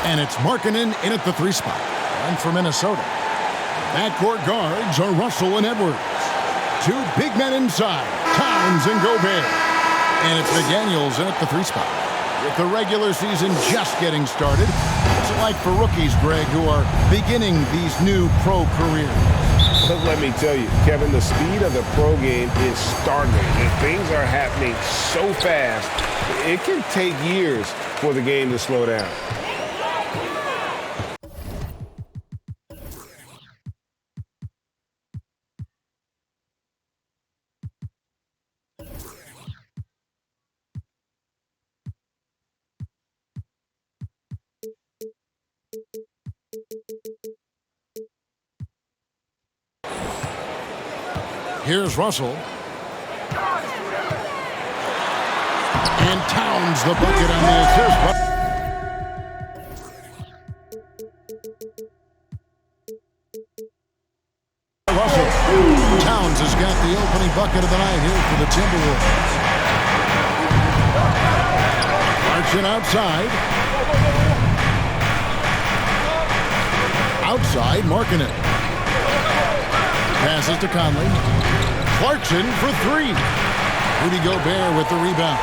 And it's Markkanen in at the 3 spot. And for Minnesota, backcourt guards are Russell and Edwards. 2 big men inside, Towns and Gobert. And it's McDaniels in at the 3 spot. With the regular season just getting started, what's it like for rookies, Greg, who are beginning these new pro careers? But let me tell you, Kevin, the speed of the pro game is startling. And things are happening so fast, it can take years for the game to slow down. Here's Russell. And Towns the bucket on the assist. Russell. Towns has got the opening bucket of the night here for the Timberwolves. Marching outside. Outside, Markkanen. Passes to Conley. Clarkson for 3. Rudy Gobert with the rebound.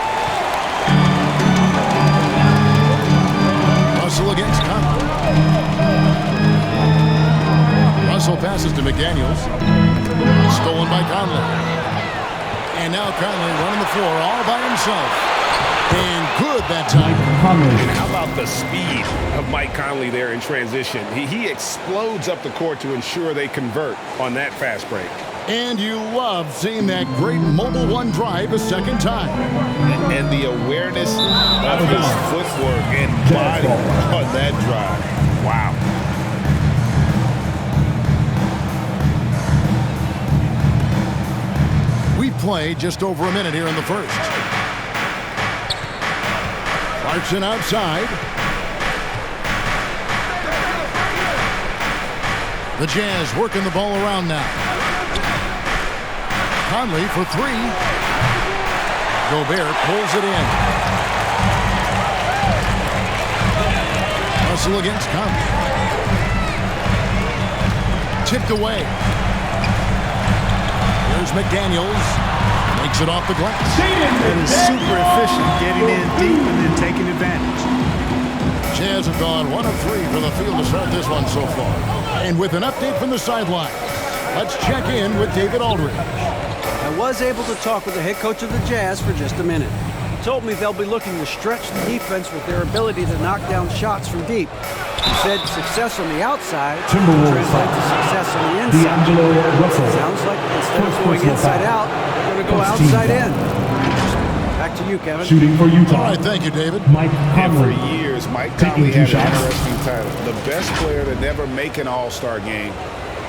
Russell against Conley. Russell passes to McDaniels. Stolen by Conley. And now Conley running the floor all by himself. And good that time. And how about the speed of Mike Conley there in transition? He explodes up the court to ensure they convert on that fast break. And you love seeing that great mobile one drive a second time. And the awareness of his footwork and body on that drive. Wow. We play just over a minute here in the first. Clarkson outside. The Jazz working the ball around now. Conley for 3. Gobert pulls it in. Russell against Conley. Tipped away. Here's McDaniels. Makes it off the glass. That is super efficient, getting in deep and then taking advantage. Jazz have gone 1 of 3 for the field to start this one so far. And with an update from the sideline, let's check in with David Aldridge. I was able to talk with the head coach of the Jazz for just a minute. He told me they'll be looking to stretch the defense with their ability to knock down shots from deep. He said success on the outside translates to success on the inside. Sounds like instead of going inside out, they're going to go outside in. Back to you, Kevin. Shooting for Utah. All right, thank you, David. Mike And Conley. for years, Mike Conley had an interesting title. The best player to never make an All-Star game.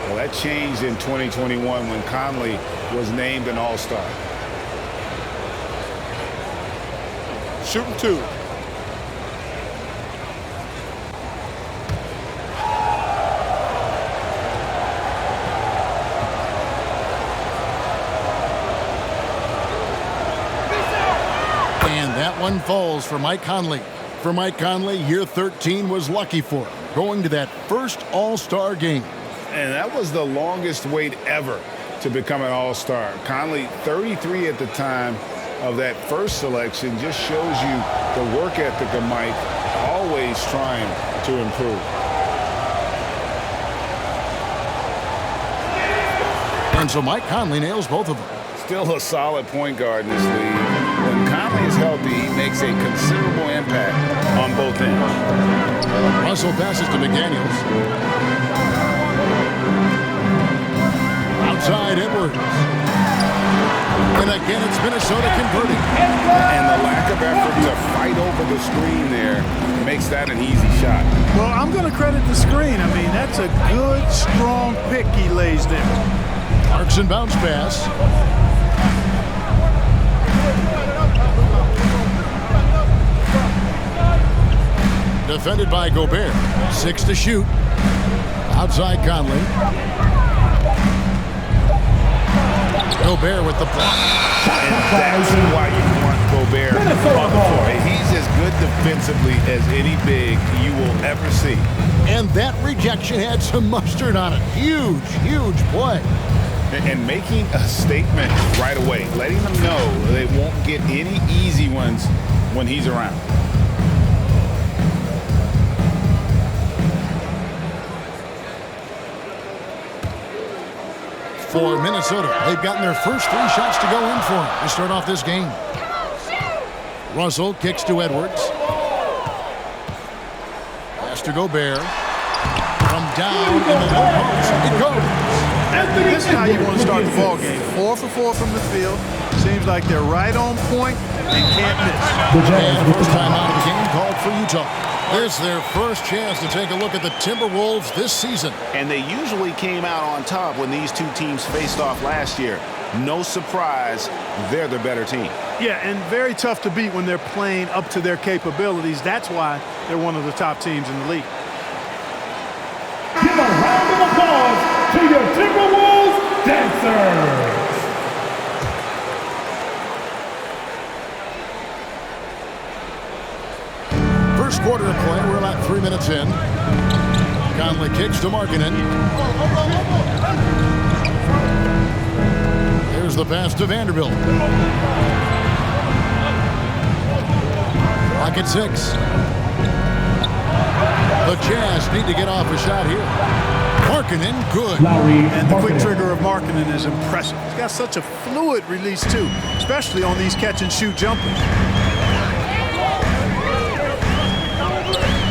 Well, that changed in 2021 when Conley was named an All-Star. Shooting 2. And that one falls for Mike Conley. For Mike Conley, year 13 was lucky for him, going to that first All-Star game. And that was the longest wait ever to become an All-Star. Conley, 33 at the time of that first selection, just shows you the work ethic of Mike, always trying to improve. And so Mike Conley nails both of them. Still a solid point guard in this league. When Conley is healthy, he makes a considerable impact on both ends. Russell passes to McDaniels. Outside Edwards. And again, it's Minnesota converting. And the lack of effort to fight over the screen there makes that an easy shot. Well, I'm going to credit the screen. I mean, that's a good, strong pick he lays there. Clarkson bounce pass. Defended by Gobert. 6 to shoot. Outside Conley. Gobert with the block. And that's why you want Gobert on the floor. He's as good defensively as any big you will ever see. And that rejection had some mustard on it. Huge, huge play. And making a statement right away, letting them know they won't get any easy ones when he's around. For Minnesota, they've gotten their first 3 shots to go in for him to start off this game. Russell kicks to Edwards. Pass to Gobert. From down in the low post, it goes. This is how you want to start the ball game. 4 for 4 from the field. Seems like they're right on point and can't miss. And the first time out of the game called for Utah. This is their first chance to take a look at the Timberwolves this season. And they usually came out on top when these two teams faced off last year. No surprise, they're the better team. Yeah, and very tough to beat when they're playing up to their capabilities. That's why they're one of the top teams in the league. Give a round of applause to your Timberwolves dancers. First quarter of play, we're about 3 minutes in. Conley kicks to Markkanen. Here's the pass to Vanderbilt. Clock at 6. The Jazz need to get off a shot here. Markkanen, good. And the quick trigger of Markkanen is impressive. He's got such a fluid release, too, especially on these catch-and-shoot jumpers.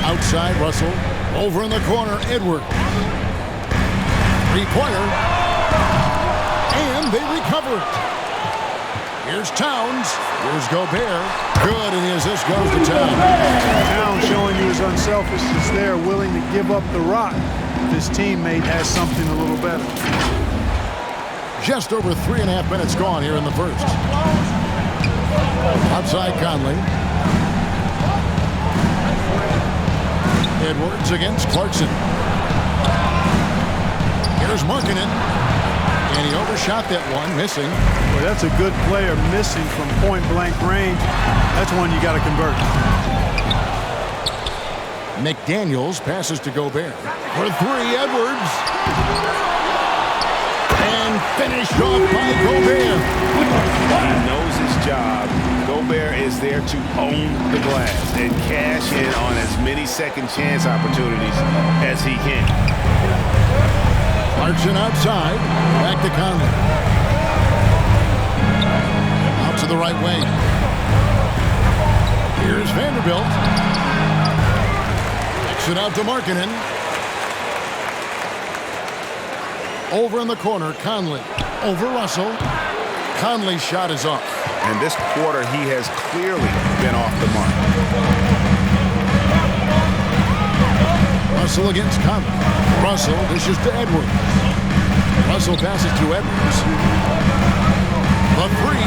Outside, Russell. Over in the corner, Edwards. 3-pointer. And they recover it. Here's Towns. Here's Gobert. Good, and the assist goes to Towns. Towns showing you his unselfishness there, willing to give up the rock. His teammate has something a little better. Just over 3.5 minutes gone here in the first. Outside Conley. Edwards against Clarkson. Here's Markkanen. And he overshot that one, missing. Well, that's a good player missing from point-blank range. That's one you got to convert. McDaniels passes to Gobert. For 3, Edwards. And finished off by Gobert. He knows his job. Gobert is there to own the glass and cash in on as many second chance opportunities as he can. Clarkson outside. Back to Conley. Out to the right wing. Here's Vanderbilt. Kicks it out to Markkanen. Over in the corner, Conley. Over Russell. Conley's shot is off. And this quarter, he has clearly been off the mark. Russell against Conley. Russell dishes to Edwards. Russell passes to Edwards. The 3.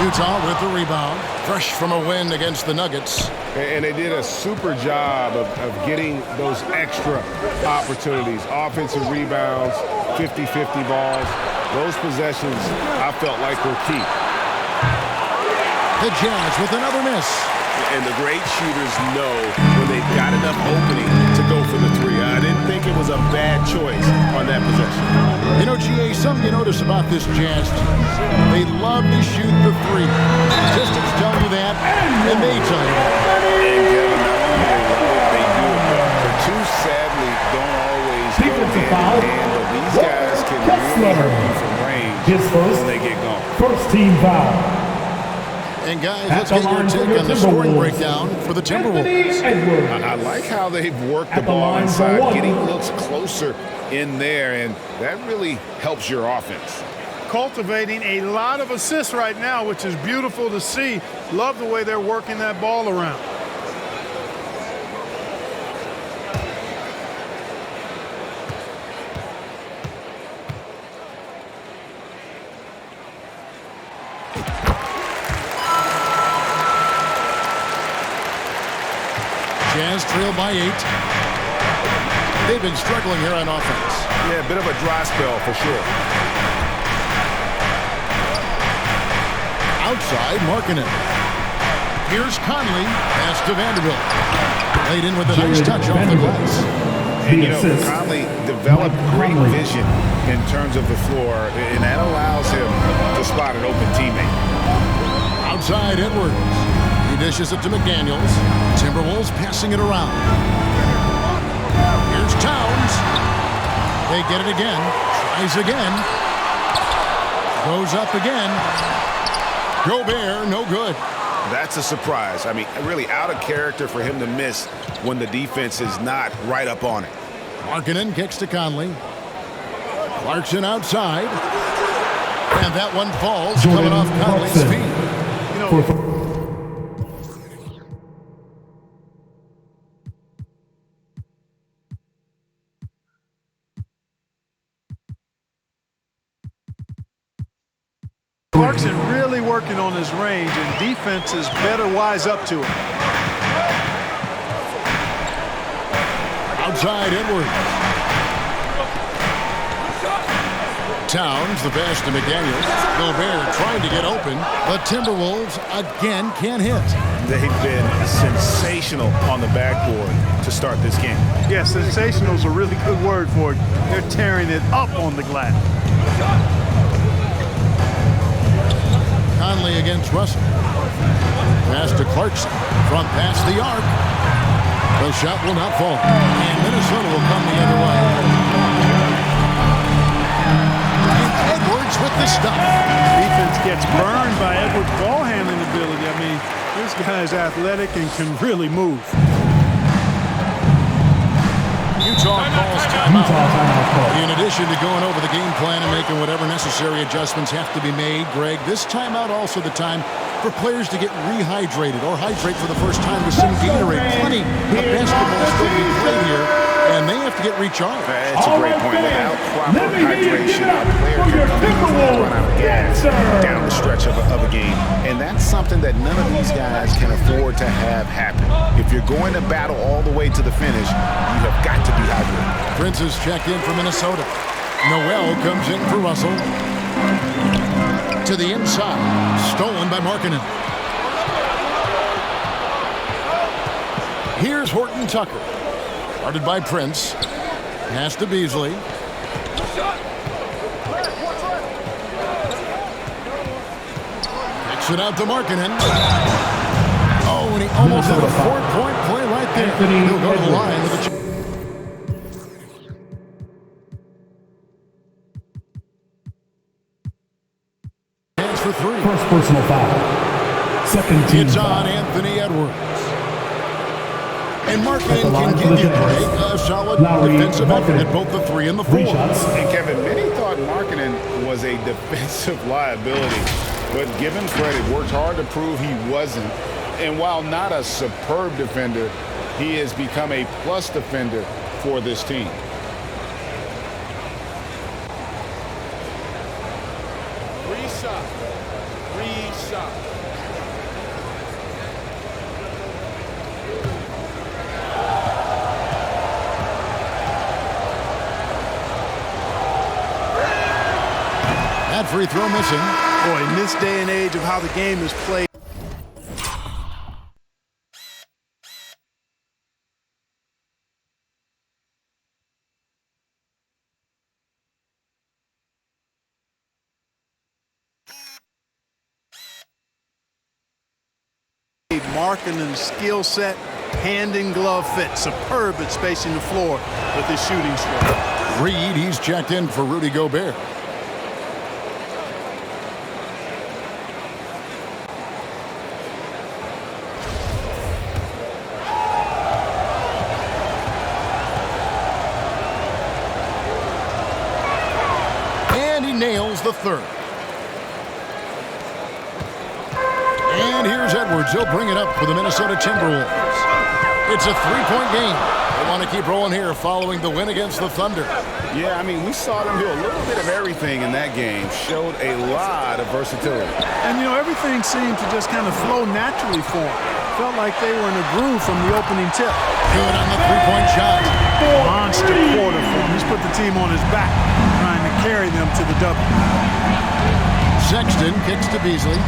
Utah with the rebound. Fresh from a win against the Nuggets. And they did a super job of getting those extra opportunities. Offensive rebounds, 50-50 balls. Those possessions, I felt like, were key. The Jazz with another miss. And the great shooters know when they've got enough opening to go for the 3. I didn't think it was a bad choice on that possession. You know, GA, something you notice about this Jazz team, they love to shoot the 3. Statistics tell you that, and they tell you that. And Kevin, not only they love it, they do it well. The 2 sadly don't always go hand in hand, but these guys can really hurt you from range when they get going. First team foul. And guys, let's get your take on the scoring breakdown for the Timberwolves. I like how they've worked the ball inside, getting looks closer in there, and that really helps your offense. Cultivating a lot of assists right now, which is beautiful to see. Love the way they're working that ball around. Jazz trail by 8. They've been struggling here on offense. Yeah, a bit of a dry spell for sure. Outside, Markkanen. Here's Conley. Pass to Vanderbilt. Laid in with a nice touch off the glass. And, you know, Conley developed great vision in terms of the floor, and that allows him to spot an open teammate. Outside, Edwards. He dishes it to McDaniels. Timberwolves passing it around. Here's Towns. They get it again. Tries again. Goes up again. Gobert, no good. That's a surprise. I mean, really out of character for him to miss when the defense is not right up on it. Markkanen kicks to Conley. Clarkson outside. And that one falls, coming off Conley's feet. You know, Clarkson really working on his range, and defenses better wise up to it. Outside, Edwards. Towns, the pass to McDaniels. Gobert trying to get open. The Timberwolves again can't hit. They've been sensational on the backboard to start this game. Yeah, sensational is a really good word for it. They're tearing it up on the glass. Conley against Russell. Pass to Clarkson. Front past the arc. The shot will not fall. And Minnesota will come the other way. And Edwards with the stop. Defense gets burned by Edwards' ball handling ability. I mean, this guy's athletic and can really move. Utah calls timeout. In addition to going over the game plan and making whatever necessary adjustments have to be made, Greg, this timeout also the time for players to get rehydrated or hydrate for the first time with some Gatorade. Plenty of basketball still being played here, and they have to get recharged. That's a great point. Without proper hydration, a player can run out of gas down the stretch of a game. And that's something that none of these guys can afford to have happen. If you're going to battle all the way to the finish, you have got to be hydrated. Prince's check in for Minnesota. Noel comes in for Russell. To the inside. Stolen by Markkanen. Here's Horton Tucker. Guarded by Prince. Pass to Beasley. Kicks it out to Markkanen. Oh, and he almost had a 4-point play right there. He'll go to the line with a chance for three. First personal foul. Second team It's foul. on Anthony Edwards. And Markkanen can give you a solid defensive effort at both the 3 and the 4. 3 shots. And Kevin, many thought Markkanen was a defensive liability, but given credit, worked hard to prove he wasn't. And while not a superb defender, he has become a plus defender for this team. Reset. That free throw missing. Boy, in this day and age of how the game is played, Markkanen's skill set, hand and glove fit, superb at spacing the floor with his shooting stroke. Reed, he's checked in for Rudy Gobert. And he nails the third. And here's Edwards. He'll bring it up for the Minnesota Timberwolves. It's a 3-point game. They want to keep rolling here following the win against the Thunder. Yeah, I mean, we saw them do a little bit of everything in that game. Showed a lot of versatility. And, you know, everything seemed to just kind of flow naturally for him. Felt like they were in a groove from the opening tip. Good on the 3-point shot. Monster quarter for him. He's put the team on his back, trying to carry them to the W. Sexton kicks to Beasley.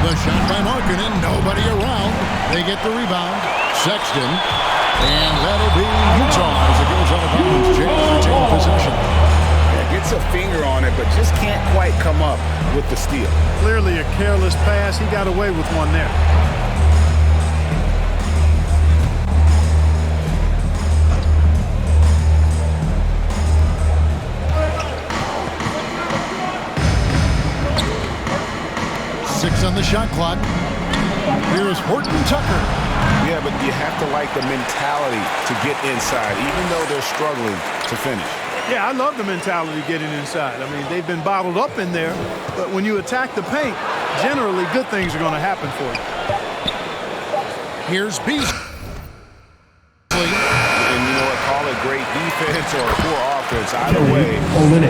The shot by Markkanen, nobody around. They get the rebound. Sexton, and that'll be Utah as it goes out of bounds. Jazz retain possession. Yeah, gets a finger on it, but just can't quite come up with the steal. Clearly a careless pass. He got away with one there. On the shot clock. Here's Horton Tucker. Yeah, but you have to like the mentality to get inside, even though they're struggling to finish. Yeah, I love the mentality getting inside. I mean, they've been bottled up in there, but when you attack the paint, generally good things are going to happen for you. Here's Beasley. And you know what, call it great defense or poor offense. Either way,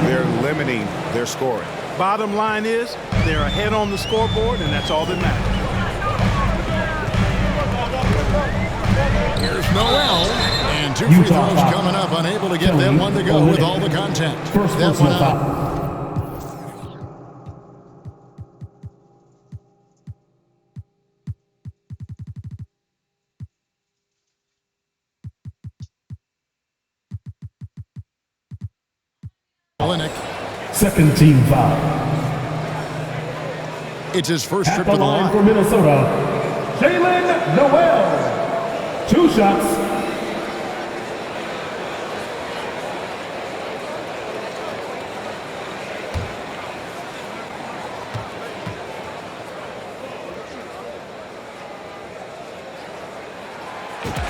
they're limiting their scoring. Bottom line is they're ahead on the scoreboard, and that's all that matters. Here's Noel, and two free throws coming up, unable to get that one to go with all the contact. That one out. Second team foul. It's his first trip At to the the line line. for Minnesota, Jalen Noel. 2 shots.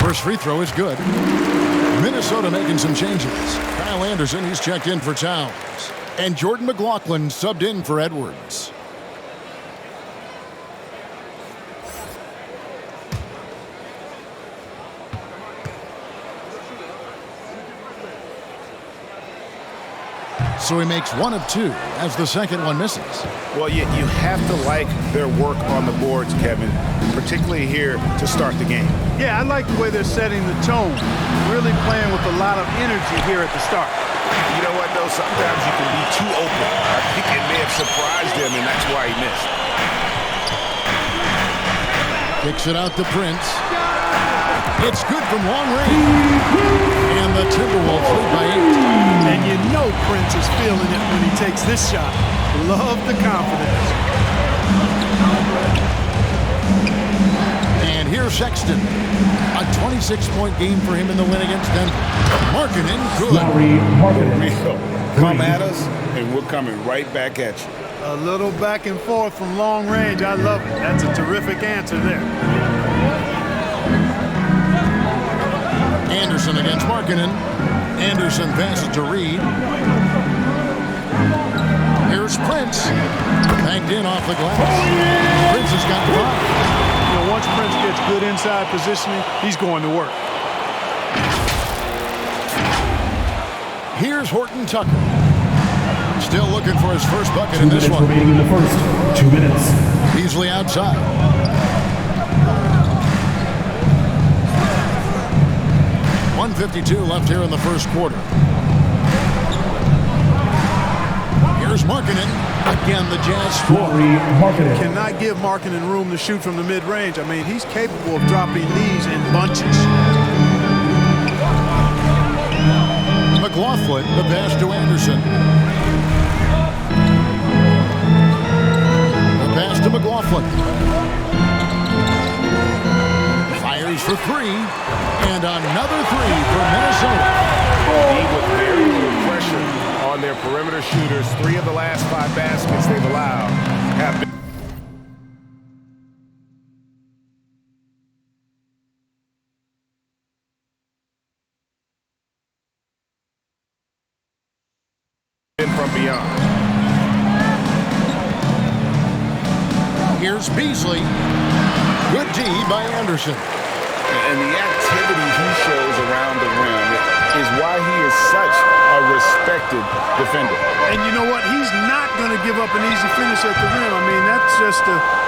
First free throw is good. Minnesota making some changes. Kyle Anderson, he's checked in for Towns. And Jordan McLaughlin subbed in for Edwards. So he makes 1 of 2 as the second one misses. Well, you have to like their work on the boards, Kevin, particularly here to start the game. Yeah, I like the way they're setting the tone. Really playing with a lot of energy here at the start. You know what, though? Sometimes you can be too open. I think it may have surprised him, and that's why he missed. Kicks it out to Prince. It's good from long range. And the Timberwolves lead by 8. And you know Prince is feeling it when he takes this shot. Love the confidence. And here's Sexton. A 26-point game for him in the win against Denver. Markkanen, good. Come at us, and we're coming right back at you. A little back and forth from long range. I love it. That's a terrific answer there. Anderson against Markkanen. Anderson passes to Reed. Here's Prince. Banked in off the glass. Prince has got 5. You know, once Prince gets good inside positioning, he's going to work. Here's Horton Tucker. Still looking for his first bucket in this one. Remaining in the first 2 minutes. Beasley outside. .152 left here in the first quarter. Here's Markkanen. Again, the Jazz score. Cannot give Markkanen room to shoot from the mid-range. I mean, he's capable of dropping these in bunches. McLaughlin, the pass to Anderson. The pass to McLaughlin. Fires for 3. And another 3 for Minnesota. With very little pressure on their perimeter shooters, 3 of the last 5 baskets they've allowed have been from beyond. Here's Beasley. Good D by Anderson. And the activity he shows around the rim is why he is such a respected defender. And you know what? He's not going to give up an easy finish at the rim. I mean, that's just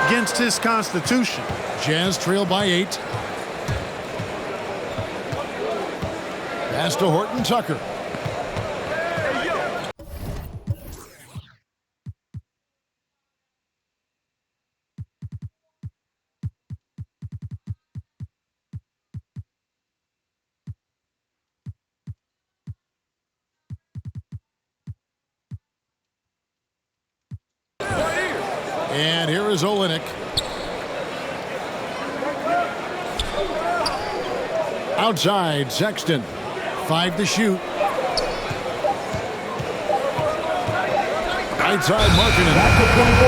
against his constitution. Jazz trail by 8. Pass to Horton Tucker. And here is Olynyk. Outside, Sexton. 5 to shoot. Right side, Markkanen.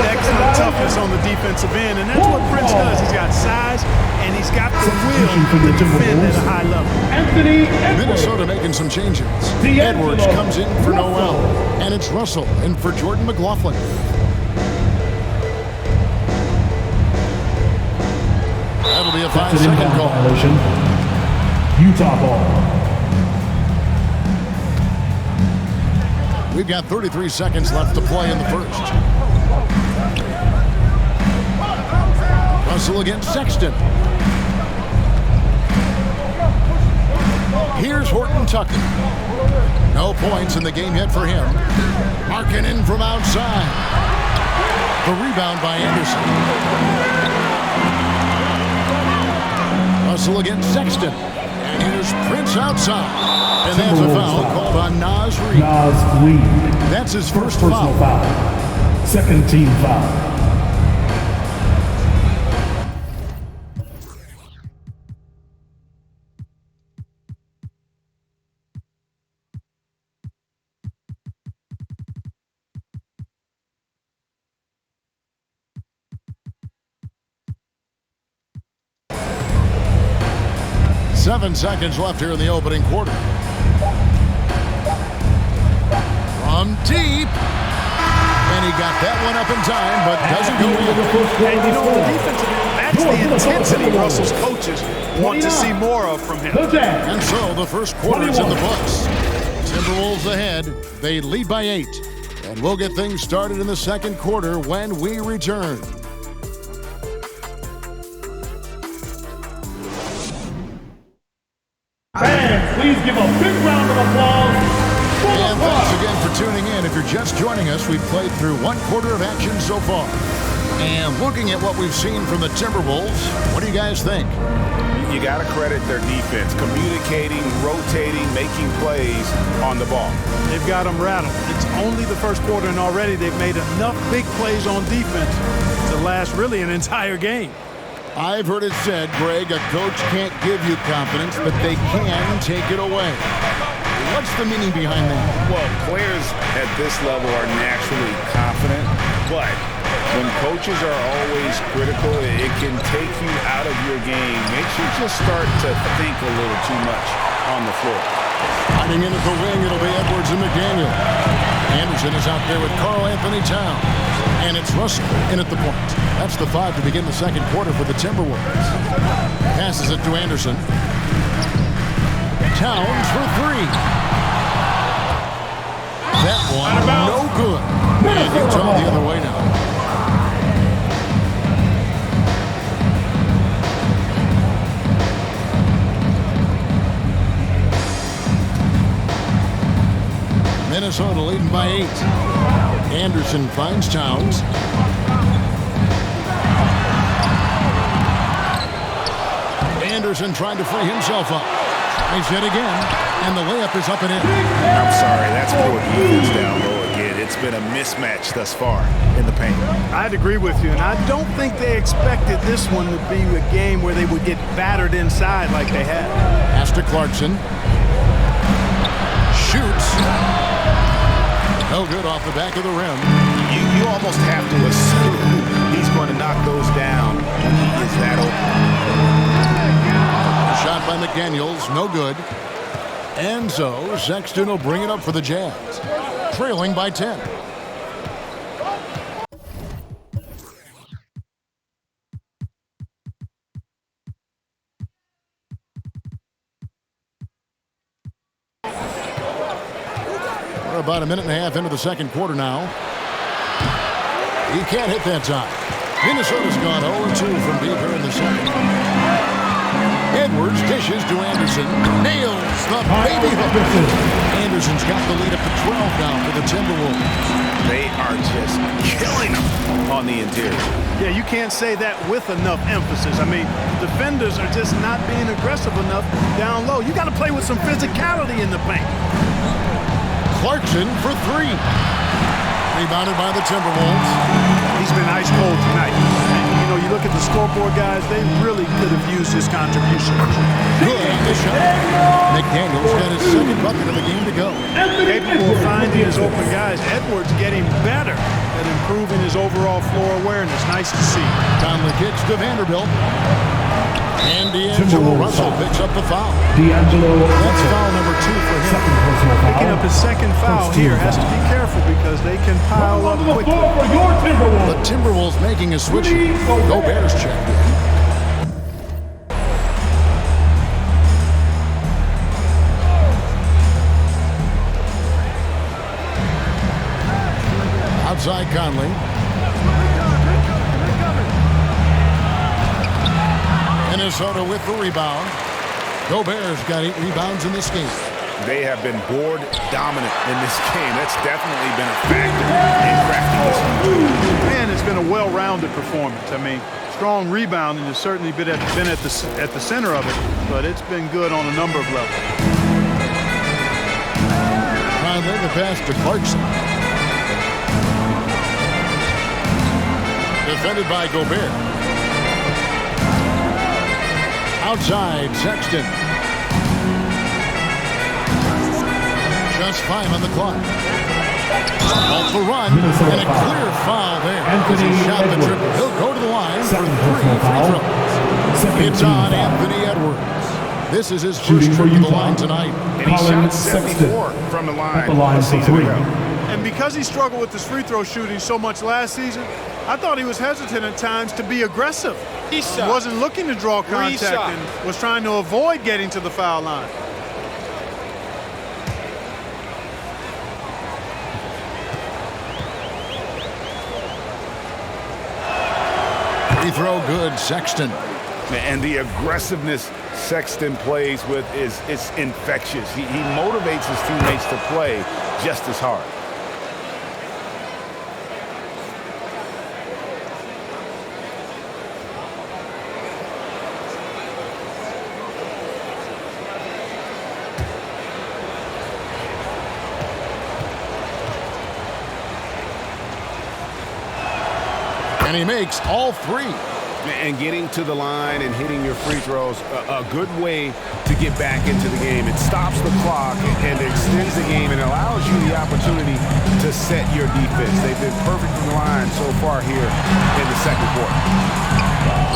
Excellent toughness on the defensive end, and that's what Prince does. He's got size, and he's got the will to defend at a high level. Anthony Edwards. Minnesota making some changes. Edwards comes in for Noel, and it's Russell in for Jordan McLaughlin. That'll be a 5-second call. Violation. Utah ball. We've got 33 seconds left to play in the first. Russell against Sexton. Here's Horton Tucker. No points in the game yet for him. Markkanen from outside. The rebound by Anderson. Russell against Sexton. And here's Prince outside. And that's a foul called on Naz Reid. Naz Reid. That's his first personal foul. Second team foul. Seven seconds left here in the opening quarter. From deep. And he got that one up in time, but doesn't go in. And you know, on the defensive end, that's the intensity Russell's coaches want to see more of from him. And so the first quarter is in the books. Timberwolves ahead. They lead by 8. And we'll get things started in the second quarter when we return. Fans, please give a big round of applause. And thanks again for tuning in. If you're just joining us, we've played through one quarter of action so far. And looking at what we've seen from the Timberwolves, what do you guys think? You got to credit their defense, communicating, rotating, making plays on the ball. They've got them rattled. It's only the first quarter, and already they've made enough big plays on defense to last really an entire game. I've heard it said, Greg, a coach can't give you confidence, but they can take it away. What's the meaning behind that? Well, players at this level are naturally confident, but when coaches are always critical, it can take you out of your game. Makes you just start to think a little too much on the floor. Hiding in at the wing, it'll be Edwards and McDaniel. Anderson is out there with Karl Anthony Towns. And it's Russell in at the point. That's the 5 to begin the second quarter for the Timberwolves. Passes it to Anderson. Towns for 3. That one, no good. And Utah the other way now. Minnesota leading by 8. Anderson finds Towns. Anderson trying to free himself up. Tries it again, and the layup is up and in. I'm sorry, that's poor defense down low again. It's been a mismatch thus far in the paint. I'd agree with you, and I don't think they expected this one to be a game where they would get battered inside like they had. Pass to Clarkson. Shoots. No good off the back of the rim. You almost have to assume he's going to knock those down when he is that open. Shot by McDaniels, no good. And so Sexton will bring it up for the Jazz, trailing by 10. We're about a minute and a half into the second quarter now. He can't hit that time. Minnesota's gone 0-2 from deep here in the second. Edwards dishes to Anderson. Nails the baby hook. Anderson's got the lead up to 12 now for the Timberwolves. They are just killing them on the interior. Yeah, you can't say that with enough emphasis. I mean, defenders are just not being aggressive enough down low. You got to play with some physicality in the paint. Clarkson for 3. Rebounded by the Timberwolves. he's been ice cold tonight. And, you know, you look at the scoreboard, guys, they really could have used his contribution. Good on the shot. McDaniels got his second bucket of the game to go. Capable of finding his open guys. Edwards getting better at improving his overall floor awareness. Nice to see. Conley kicks to Vanderbilt. And D'Angelo Russell picks up the foul. That's foul number 2 for him. Picking up his second foul here. Has to be careful because they can pile up quickly. The Timberwolves making a switch. Gobert's checked in. Outside Conley. Minnesota with the rebound. Gobert's got 8 rebounds in this game. They have been board dominant in this game. That's definitely been a factor in crafting this. Man, it's been a well-rounded performance. I mean, strong rebounding has certainly been at the center of it, but it's been good on a number of levels. Conley, the pass to Clarkson. Defended by Gobert. Outside, Sexton. Just 5 on the clock. Off the run, and a clear foul there. As he shot the triple. He'll go to the line for 3 free throws. It's on Anthony Edwards. This is his first trip to the line tonight. And he shot 74 from the line a season ago. And because he struggled with his free throw shooting so much last season, I thought he was hesitant at times to be aggressive. He wasn't looking to draw contact and was trying to avoid getting to the foul line. Free throw good, Sexton. And the aggressiveness Sexton plays with is infectious. He motivates his teammates to play just as hard. And he makes all 3. And getting to the line and hitting your free throws, a good way to get back into the game. It stops the clock and extends the game and allows you the opportunity to set your defense. They've been perfect in the line so far here in the second quarter.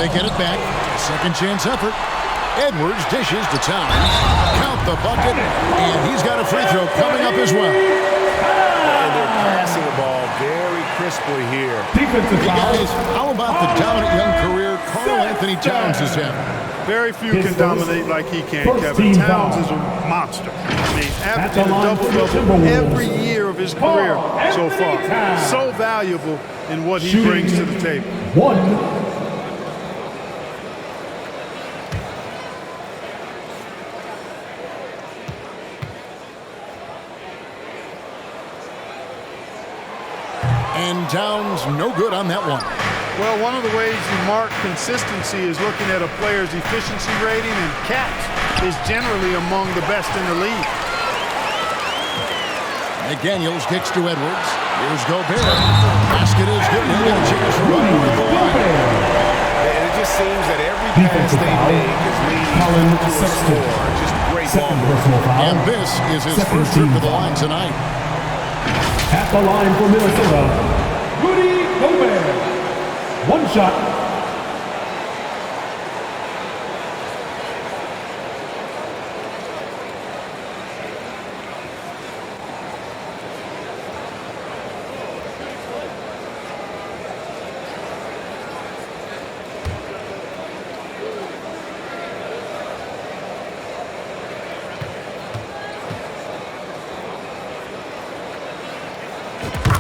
They get it back. Second chance effort. Edwards dishes to Towns. Count the bucket, and he's got a free throw coming up as well. And they're passing the ball very crisply here. Hey guys, how about the dominant young career Karl Anthony Towns has had? Very few can dominate like he can, Kevin. Towns is a monster. I mean, averaging a double-double every year of his career so far. So valuable in what he brings to the table. And Towns no good on that one. Well, one of the ways you mark consistency is looking at a player's efficiency rating, and catch is generally among the best in the league. McDaniels kicks to Edwards. Here's Gobert. Basket is good. He'll get a chance for one more at the line. And it just seems that every pass they make is leading to a score. Just great ball. And this is his first trip to the line tonight. At the line for Minnesota, Rudy Gobert. One shot.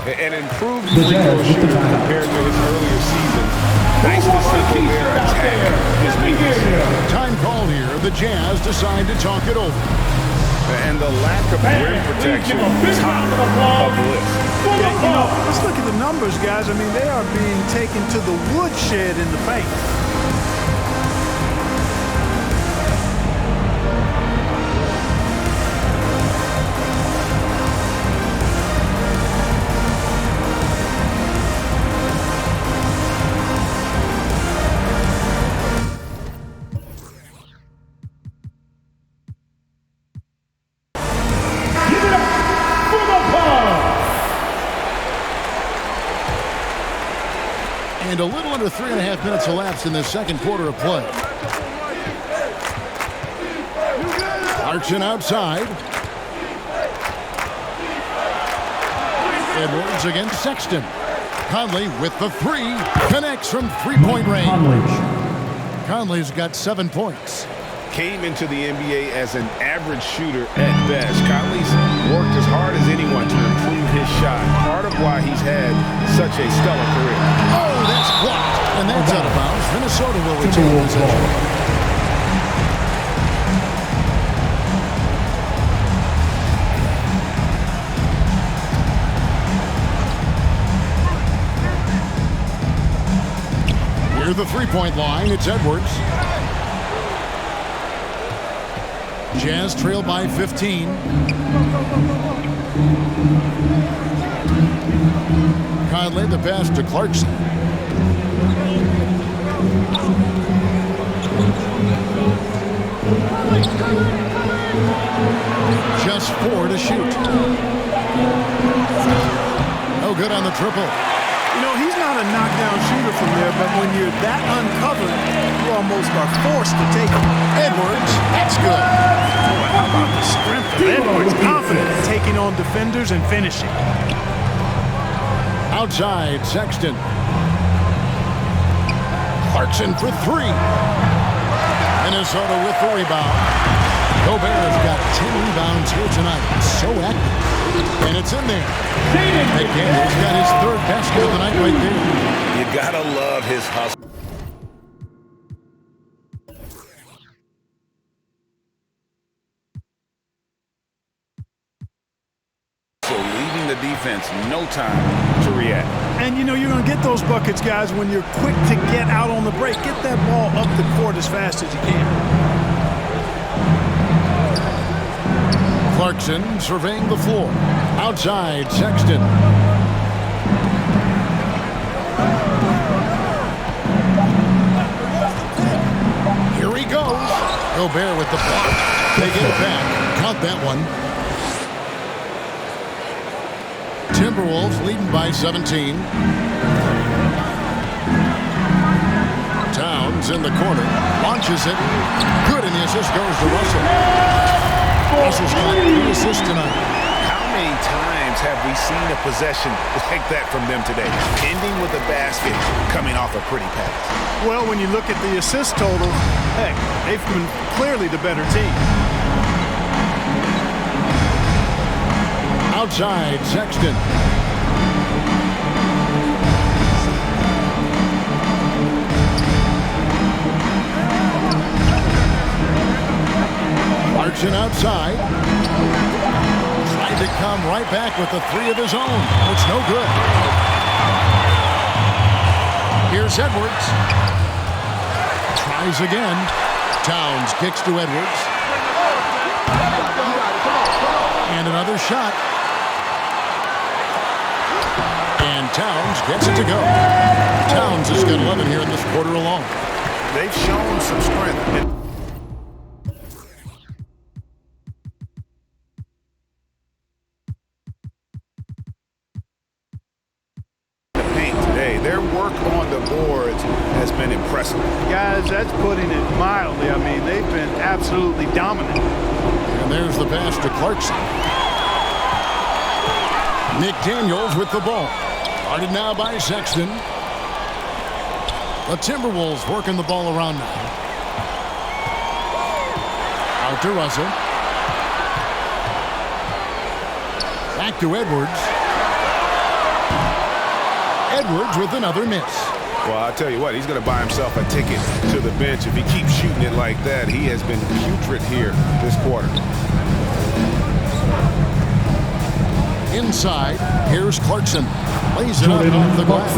An improved free throw shooter compared to his earlier season. Nice to see Gobert attack his weakness. Time called here. The Jazz decide to talk it over. And the lack of rim protection, top of the list. Yeah, you know, let's look at the numbers, guys. I mean, they are being taken to the woodshed in the paint. And a little under 3.5 minutes elapsed in the second quarter of play. Clarkson outside. Edwards against Sexton. Conley with the three. Connects from three-point range. Conley's got 7 points. Came into the NBA as an average shooter at best. Conley's worked as hard as anyone to improve his shot. Part of why he's had such a stellar career. Oh, that's blocked. And that's out of bounds. Minnesota will retain possession. Near the three-point line, it's Edwards. Jazz trail by 15. Conley the pass to Clarkson. Just 4 to shoot. No good on the triple. You know, he's not a knockdown shooter from there, but when you're that uncovered, you almost are forced to take it. Edwards, that's good. Boy, how about the strength of Edwards? Confident in taking on defenders and finishing. Outside, Sexton. Clarkson for 3. Minnesota with the rebound. Gobert has got 10 rebounds here tonight. So active. And it's in there. McDaniel's got his 3rd basket of the night right there. You gotta love his hustle. So leaving the defense no time to react. And, you know, you're going to get those buckets, guys, when you're quick to get out on the break. Get that ball up the court as fast as you can. Clarkson surveying the floor. Outside, Sexton. Here he goes. Gobert with the block. They get it back. Count that one. Timberwolves leading by 17. Towns in the corner. Launches it. Good, and the assist goes to Russell. Russell's got 3 assists tonight. How many times have we seen a possession like that from them today? Ending with a basket, coming off a pretty pass. Well, when you look at the assist total, heck, they've been clearly the better team. Outside, Sexton. Clarkson outside. Tried to come right back with the 3 of his own. It's no good. Here's Edwards. Tries again. Towns kicks to Edwards. And another shot. And Towns gets it to go. Towns has got 11 here in this quarter alone. They've shown some strength. Their work on the boards has been impressive. Guys, that's putting it mildly. I mean, they've been absolutely dominant. And there's the pass to Clarkson. McDaniels with the ball. Guarded now by Sexton. The Timberwolves working the ball around now. Out to Russell. Back to Edwards. Edwards with another miss. Well, I'll tell you what, he's going to buy himself a ticket to the bench. If he keeps shooting it like that, he has been putrid here this quarter. Inside, here's Clarkson. Lays it up off the glass.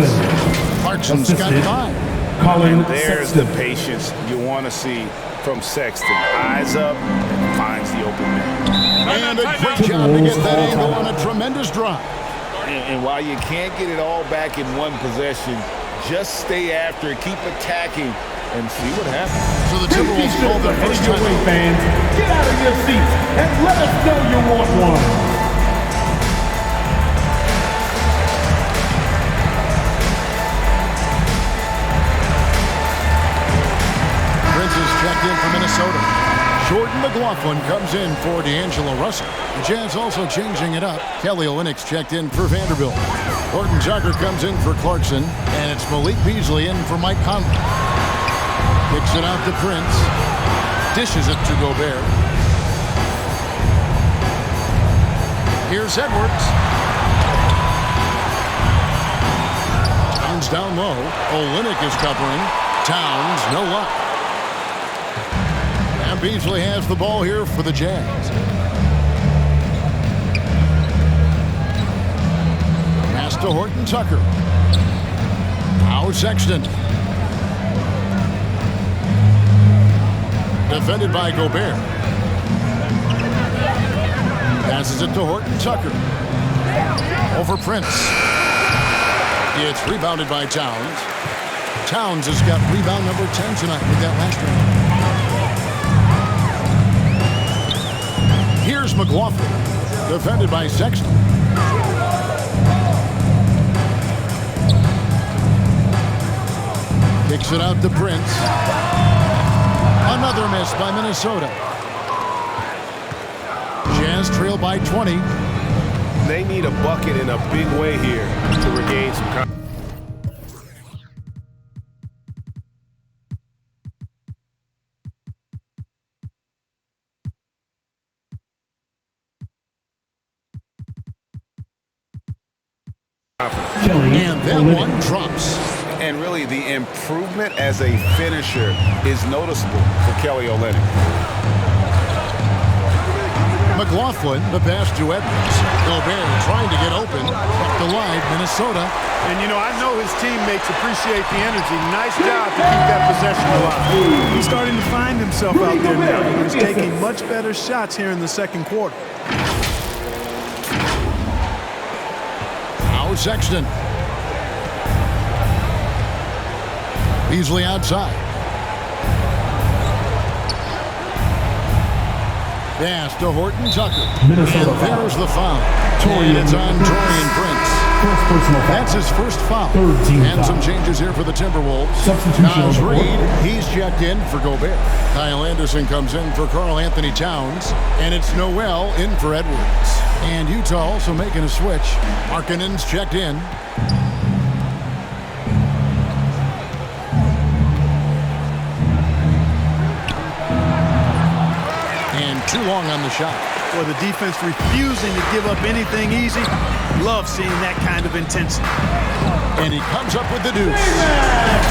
Clarkson's got 5. And there's the patience you want to see from Sexton. Eyes up, finds the open man. And a great job to get that angle on a tremendous drive. And while you can't get it all back in one possession, just stay after it, keep attacking, and see what happens. So the Timberwolves call their first time. Fans, get out of your seats and let us know you want one. checked in for Minnesota. Jordan McLaughlin comes in for D'Angelo Russell. The Jazz also changing it up. Kelly Olynyk's checked in for Vanderbilt. Horton Tucker comes in for Clarkson, and it's Malik Beasley in for Mike Conley. Kicks it out to Prince. Dishes it to Gobert. Here's Edwards. Towns down low. Olynyk is covering. Towns, no luck. And Beasley has the ball here for the Jazz. Pass to Horton Tucker. Now Sexton. Defended by Gobert. Passes it to Horton Tucker. Over Prince. It's rebounded by Towns. Towns has got rebound number 10 tonight with that last one. Here's McLaughlin. Defended by Sexton. Kicks it out to Prince. Another miss by Minnesota. Jazz trail by 20. They need a bucket in a big way here to regain some confidence. And that one drops. And really, the improvement as a finisher is noticeable for Kelly Olynyk. McLaughlin, the pass to Edwards. Gobert trying to get open. Kept alive, Minnesota. And, you know, I know his teammates appreciate the energy. Nice job to keep that possession alive. He's starting to find himself out there now. He's taking much better shots here in the second quarter. Now Sexton. Beasley outside. Pass to Horton Tucker. Minnesota and there's the foul. Torian And it's on Torian Prince. First personal foul. That's his first foul. Third team And foul. some changes here for the Timberwolves. Substitution on Miles the court. Reed, he's checked in for Gobert. Kyle Anderson comes in for Karl Anthony Towns. And it's Noel in for Edwards. And Utah also making a switch. Markkanen's checked in. Too long on the shot. Well, the defense refusing to give up anything easy. Love seeing that kind of intensity. And he comes up with the deuce.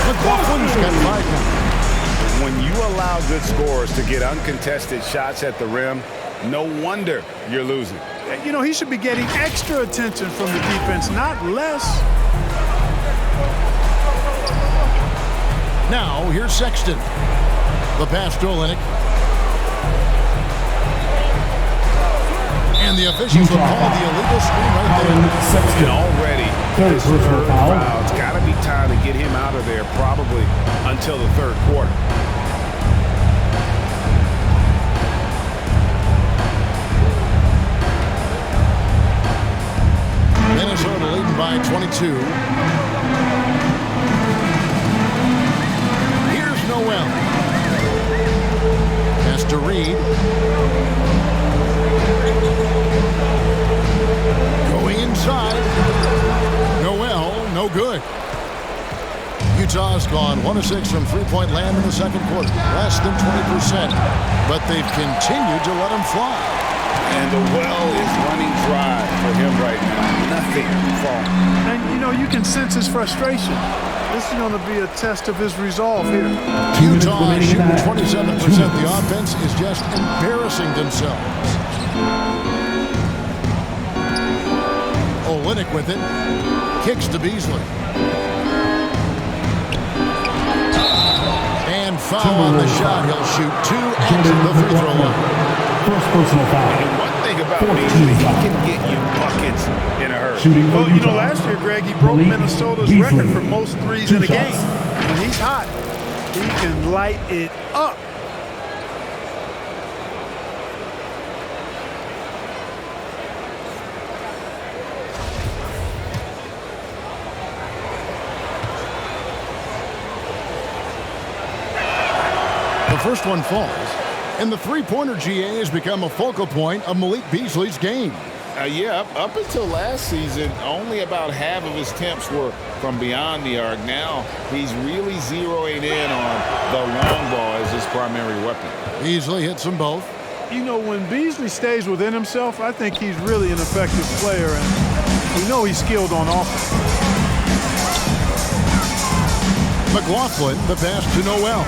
McLaughlin's got 5 now. When you allow good scorers to get uncontested shots at the rim, no wonder you're losing. You know, he should be getting extra attention from the defense, not less. Now, here's Sexton. The pass to Olynyk. And the officials have called the illegal screen right there. And already, his third foul. It's got to be time to get him out of there probably until the third quarter. Minnesota leading by 22. Here's Noel. Pass to Reed. Going inside. Noel, no good. Utah's gone 1 of 6 from three-point land in the second quarter. Less than 20%. But they've continued to let him fly. And the well is running dry for him right now. Nothing falling. And, you know, you can sense his frustration. This is going to be a test of his resolve here. Utah shooting 27%. The offense is just embarrassing themselves. Olynyk with it. Kicks to Beasley. And foul on the shot. He'll shoot 2 at the free throw line. First personal foul. And one thing about Beasley, he can get you buckets in a hurry. Shooting Well, for you know, Utah. last year, Greg, he broke Minnesota's Beasley. record for most threes in a 2 game. shots. When he's hot, he can light it up. first one falls. And the three-pointer GA has become a focal point of Malik Beasley's game. Yeah, up until last season, only about half of his attempts were from beyond the arc. Now he's really zeroing in on the long ball as his primary weapon. Beasley hits them both. You know, when Beasley stays within himself, I think he's really an effective player, and we know he's skilled on offense. McLaughlin, the pass to Noel.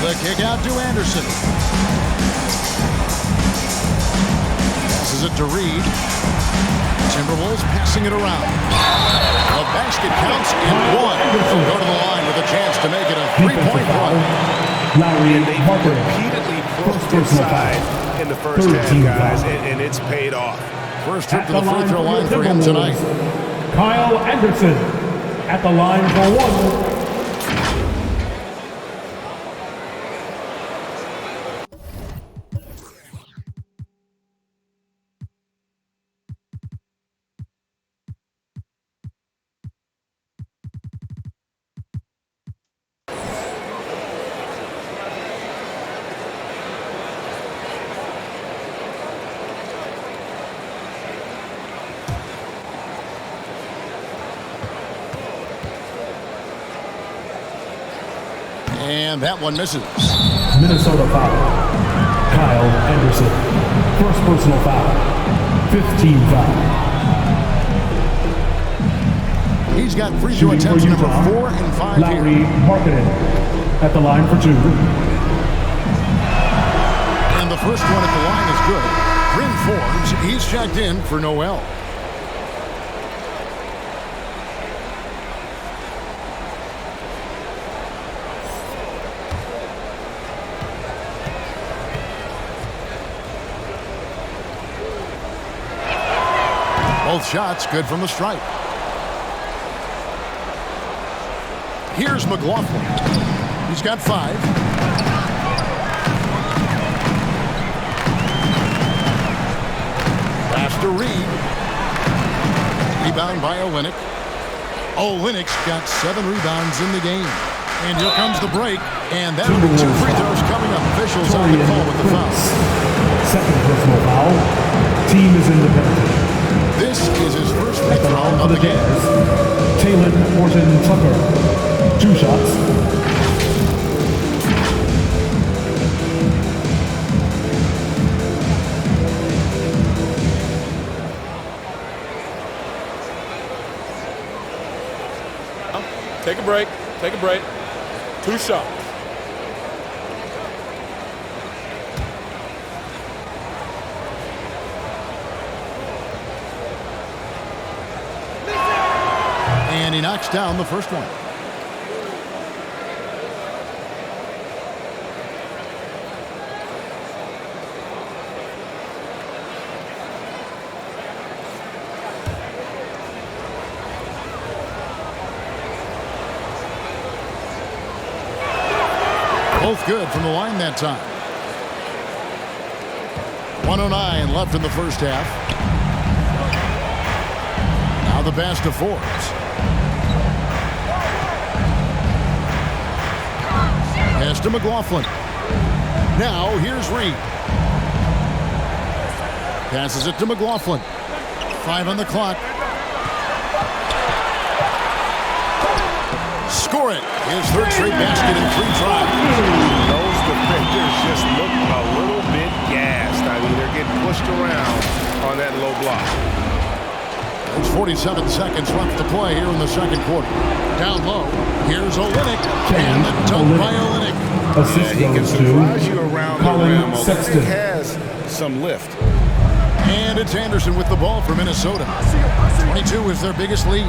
The kick out to Anderson. Passes it to Reed. Timberwolves passing it around. The basket counts and one. They'll go to the line with a chance to make it a three-point run. And they repeatedly pushed inside in the first half, guys, and it's paid off. First trip to the free throw line for him tonight. Kyle Anderson at the line for one. And that one misses. Minnesota foul. Kyle Anderson. First personal foul. 15 foul. He's got free throw attempts number 4 and 5 Larry here. Markkinen at the line for two. And the first one at the line is good. Bryn Forbes, he's checked in for Noel. Both shots good from the stripe. Here's McLaughlin. He's got 5. Pass to Reed. Rebound by Olynyk. Olynyk's got 7 rebounds in the game. And here comes the break. And that'll be 2 free throws coming up. Officials on the call with the foul. Second personal foul. Team is in the penalty. This is his first free At the throw line for of the the game. Jazz, Taylor Horton Tucker. 2 shots. Take a break. Take a break. 2 shots. And he knocks down the first one. Both good from the line that time. 1:09 left in the first half. Now the pass to Forbes. Pass to McLaughlin. Now here's Reed. Passes it to McLaughlin. 5 on the clock. Score it. His third straight basket in 3 tries. Those defenders just look a little bit gassed. I mean, they're getting pushed around on that low block. There's 47 seconds left to play here in the second quarter. Down low. Here's Olynyk. And the dunk by Olynyk. Assist He can goes surprise to you around the Colin rim. Sexton. Olynyk has some lift. And it's Anderson with the ball for Minnesota. 22 is their biggest lead.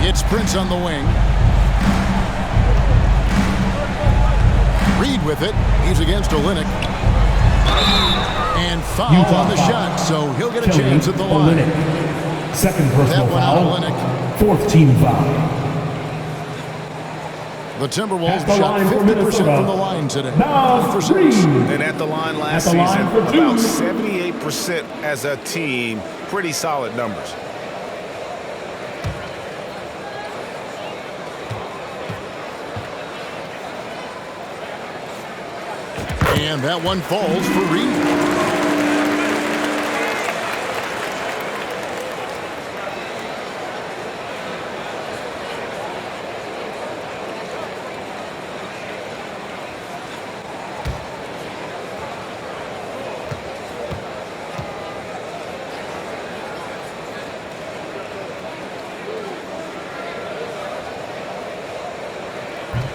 It's Prince on the wing. Reed with it. He's against Olynyk. And foul on the shot, so he'll get a chance at the line. Olynyk. Second personal That one foul. on Olynyk. Fourth team foul. The Timberwolves At the shot line for 50% Minnesota. from the line today. Now 5 for 6. Reed. And at the line last At the line season, for two. about 78% as a team. Pretty solid numbers. And that one falls for Reed.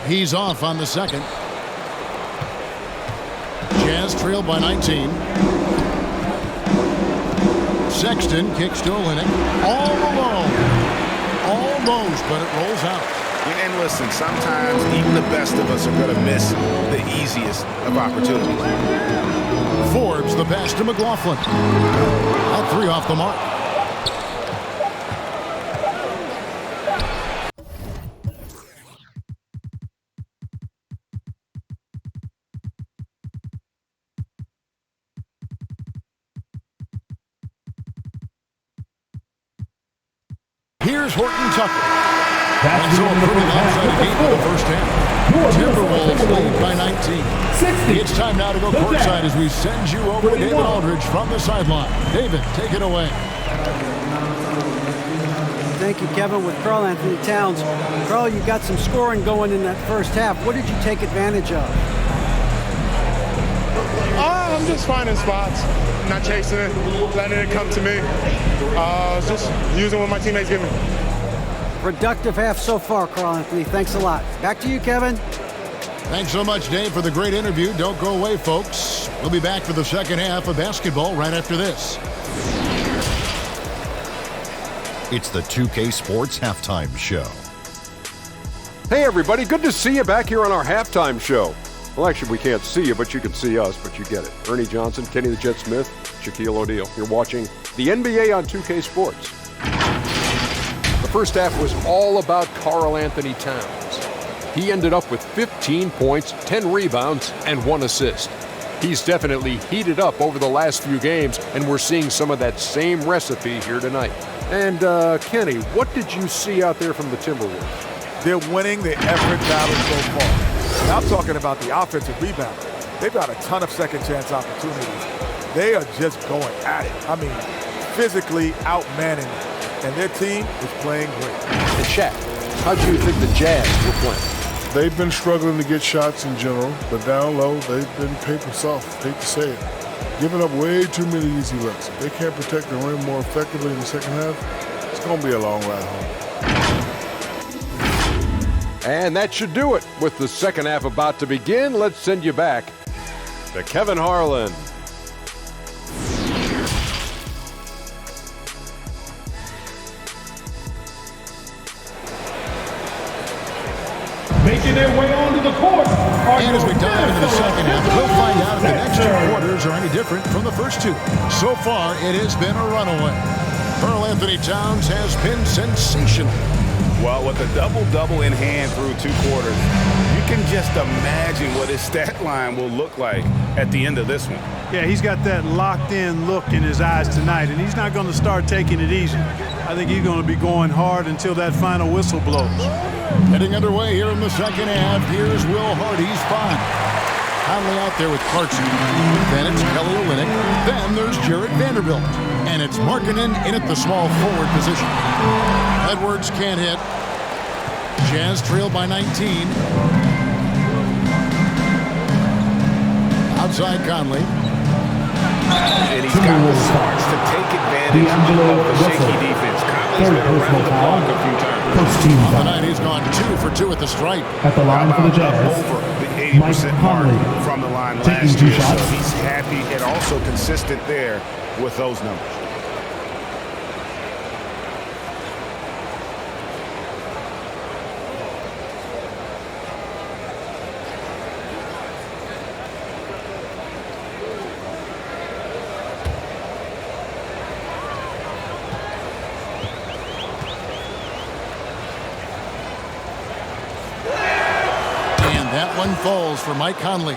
He's off on the second. Jazz trail by 19. Sexton kicks to Olynyk. All alone. Almost, but it rolls out. And listen, sometimes even the best of us are going to miss the easiest of opportunities. Forbes the pass to McLaughlin. All three off the mark. Here's Horton Tucker. And so a pretty lopsided game for the first half. Timberwolves lead by 19. It's time now to go courtside as we send you over to David Aldridge from the sideline. David, take it away. Thank you, Kevin. With Karl Anthony Towns. Karl, you got some scoring going in that first half. What did you take advantage of? I'm just finding spots, not chasing it, letting it come to me. Just using what my teammates give me. Productive half so far, Karl Anthony. Thanks a lot. Back to you, Kevin. Thanks so much, Dave, for the great interview. Don't go away, folks. We'll be back for the second half of basketball right after this. It's the 2K Sports Halftime Show. Hey, everybody. Good to see you back here on our halftime show. Well, actually, we can't see you, but you can see us, but you get it. Ernie Johnson, Kenny the Jet Smith, Shaquille O'Neal. You're watching the NBA on 2K Sports. The first half was all about Karl Anthony Towns. He ended up with 15 points, 10 rebounds, and 1 assist. He's definitely heated up over the last few games, and we're seeing some of that same recipe here tonight. And, Kenny, what did you see out there from the Timberwolves? They're winning the effort battle so far. And I'm talking about the offensive rebound. They've got a ton of second chance opportunities. They are just going at it. I mean, physically outmanning them. And their team is playing great. And Shaq, how do you think the Jazz were playing? They've been struggling to get shots in general, but down low, they've been paper soft, hate to say it. Giving up way too many easy looks. If they can't protect the rim more effectively in the second half, it's going to be a long ride home. And that should do it. With the second half about to begin, let's send you back to Kevin Harlan. Making their way onto the court. And as we dive into the second half, we'll find out if the next two quarters are any different from the first two. So far, it has been a runaway. Karl Anthony Towns has been sensational. Well, with a double-double in hand through 2 quarters, you can just imagine what his stat line will look like at the end of this one. Yeah, he's got that locked-in look in his eyes tonight, and he's not going to start taking it easy. I think he's going to be going hard until that final whistle blows. Heading underway here in the second half, here's Will Hardy's 5. Conley out there with Clarkson. Then it's Kelly Olynyk. Then there's Jarrett Vanderbilt. And it's Markkanen in at the small forward position. Edwards can't hit. Jazz trail by 19. Outside Conley. And he's got the smarts to take advantage of the shaky defense. Conley's been around the block a few times. Tonight he's gone 2 for 2 at the stripe. At the line for the Jazz, over the 80% mark from the line last year. So he's happy and also consistent there with those numbers. That one falls for Mike Conley.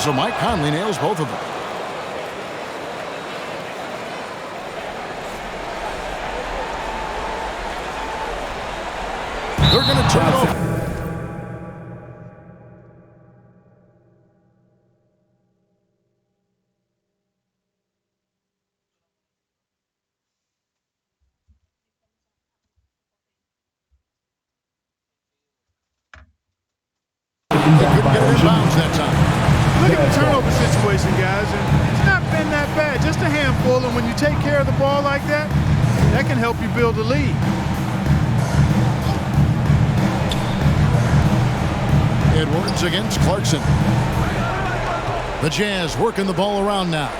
And so Mike Conley nails both of them. They're going to turn it over. Look at the turnover situation, guys, and it's not been that bad. Just a handful, and when you take care of the ball like that, that can help you build a lead. Edwards against Clarkson. The Jazz working the ball around now.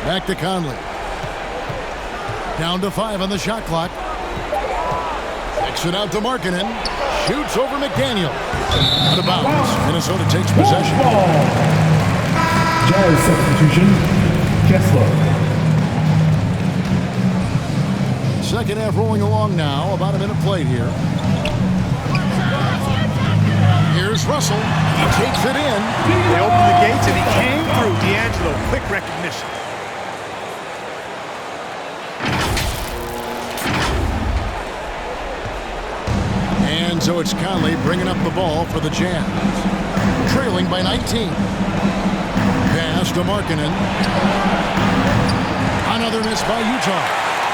Back to Conley. Down to 5 on the shot clock. Kicks it out to Markkanen. Shoots over McDaniel. Out of bounds. Minnesota takes possession. Jazz substitution, Kessler. Second half rolling along now. About a minute played here. Here's Russell. He takes it in. They opened the gates and he came through. D'Angelo, quick recognition. And so it's Conley bringing up the ball for the Jazz. Trailing by 19. Pass to Markkanen. Another miss by Utah.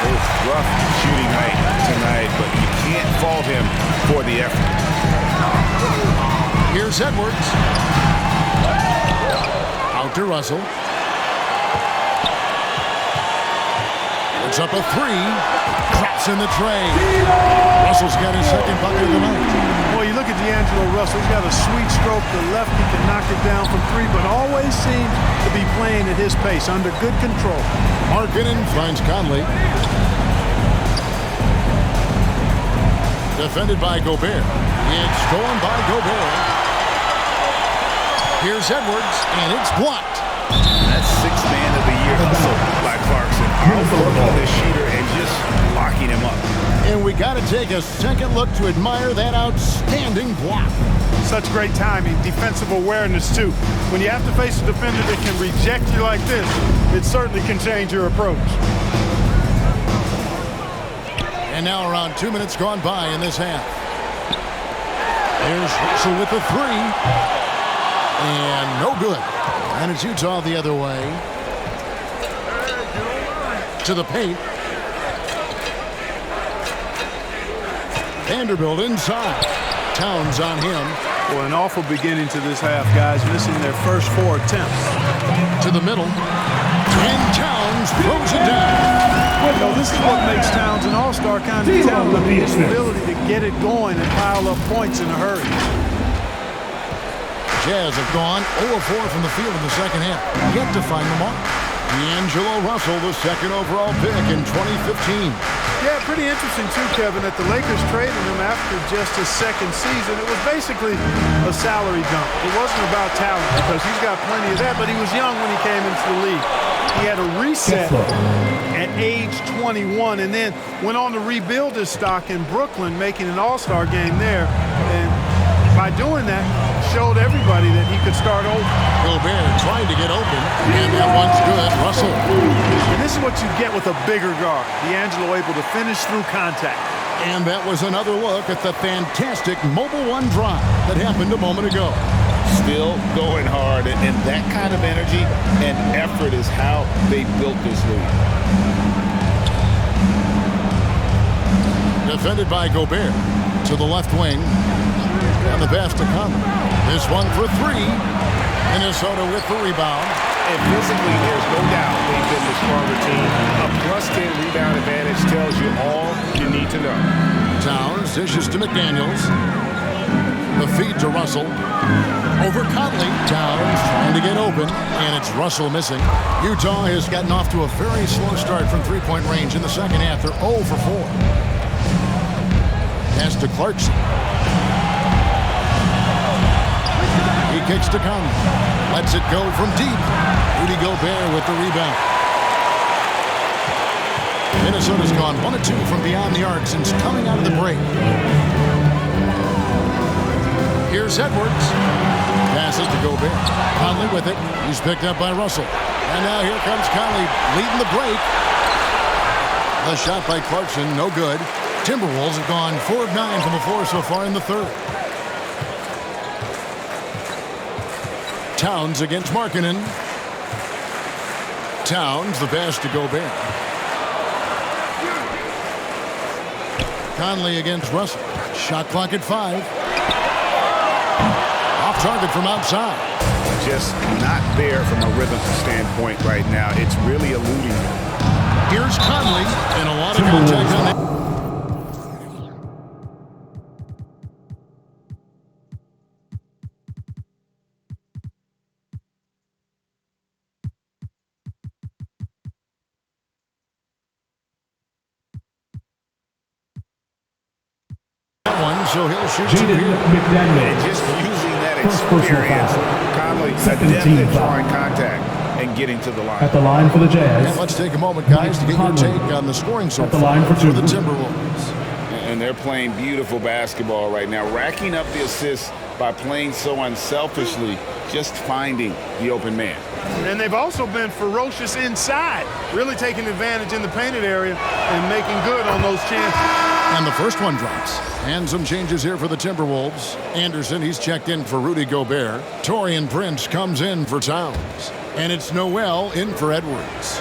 It's rough shooting night tonight, but you can't fault him for the effort. Here's Edwards. Out to Russell. It's up a 3. Traps in the tray. Russell's got his second bucket of the night. Boy, you look at D'Angelo Russell. He's got a sweet stroke. The lefty can knock it down from 3, but always seems to be playing at his pace, under good control. Markkanen finds Conley. Defended by Gobert. It's stolen by Gobert. Here's Edwards, and it's blocked. That's 6th man of the year hustle by Clarkson. Outworking the shooter and just locking him up. And we got to take a second look to admire that outstanding block. Such great timing, defensive awareness too. When you have to face a defender that can reject you like this, it certainly can change your approach. And now around 2 minutes gone by in this half. Here's Russell with the 3. And no good. And it's Utah the other way. To the paint. Vanderbilt inside. Towns on him. Well, an awful beginning to this half, guys. Missing their first 4 attempts. To the middle. And Towns throws it down. No, this is what makes Towns an all-star kind of talent. I mean, his ability to get it going and pile up points in a hurry. Jazz have gone 0-4 from the field in the second half. Yet to find the mark. D'Angelo Russell, the second overall pick in 2015. Yeah, pretty interesting too, Kevin, that the Lakers traded him after just his second season. It was basically a salary dump. It wasn't about talent because he's got plenty of that, but he was young when he came into the league. He had a reset at age 21 and then went on to rebuild his stock in Brooklyn, making an all-star game there. And by doing that, showed everybody that he could start over. Gobert trying to get open, and that one's good. Russell. And this is what you get with a bigger guard. D'Angelo able to finish through contact. And that was another look at the fantastic Mobile One drive that happened a moment ago. Still going hard, and that kind of energy and effort is how they built this league. Defended by Gobert to the left wing. And the pass to Conley. This one for 3. Minnesota with the rebound. And physically, there's no doubt they've been the stronger team. A +10 rebound advantage tells you all you need to know. Towns dishes to McDaniels. The feed to Russell. Over Conley. Towns trying to get open, and it's Russell missing. Utah has gotten off to a very slow start from three-point range in the second half. They're 0 for 4. Pass to Clarkson. He kicks to Conley. Lets it go from deep. Rudy Gobert with the rebound. Minnesota's gone 1 of 2 from beyond the arc since coming out of the break. Here's Edwards. Passes to Gobert. Conley with it. He's picked up by Russell. And now here comes Conley leading the break. The shot by Clarkson, no good. Timberwolves have gone 4 of 9 from the floor so far in the third. Towns against Markkanen. Towns, the pass to Gobert. Conley against Russell. Shot clock at 5. Off target from outside. Just not there from a rhythm standpoint right now. It's really eluding. Here's Conley, and a lot of contact on that. So he'll shoot 2 here. And just using that experience, Conley adept at drawing contact and getting to the line. At the line for the Jazz. And let's take a moment, guys, to get your take on the scoring so far for the Timberwolves. And they're playing beautiful basketball right now, racking up the assists by playing so unselfishly, just finding the open man. And they've also been ferocious inside, really taking advantage in the painted area and making good on those chances. And the first one drops. And some changes here for the Timberwolves. Anderson, he's checked in for Rudy Gobert. Taurean Prince comes in for Towns. And it's Noel in for Edwards.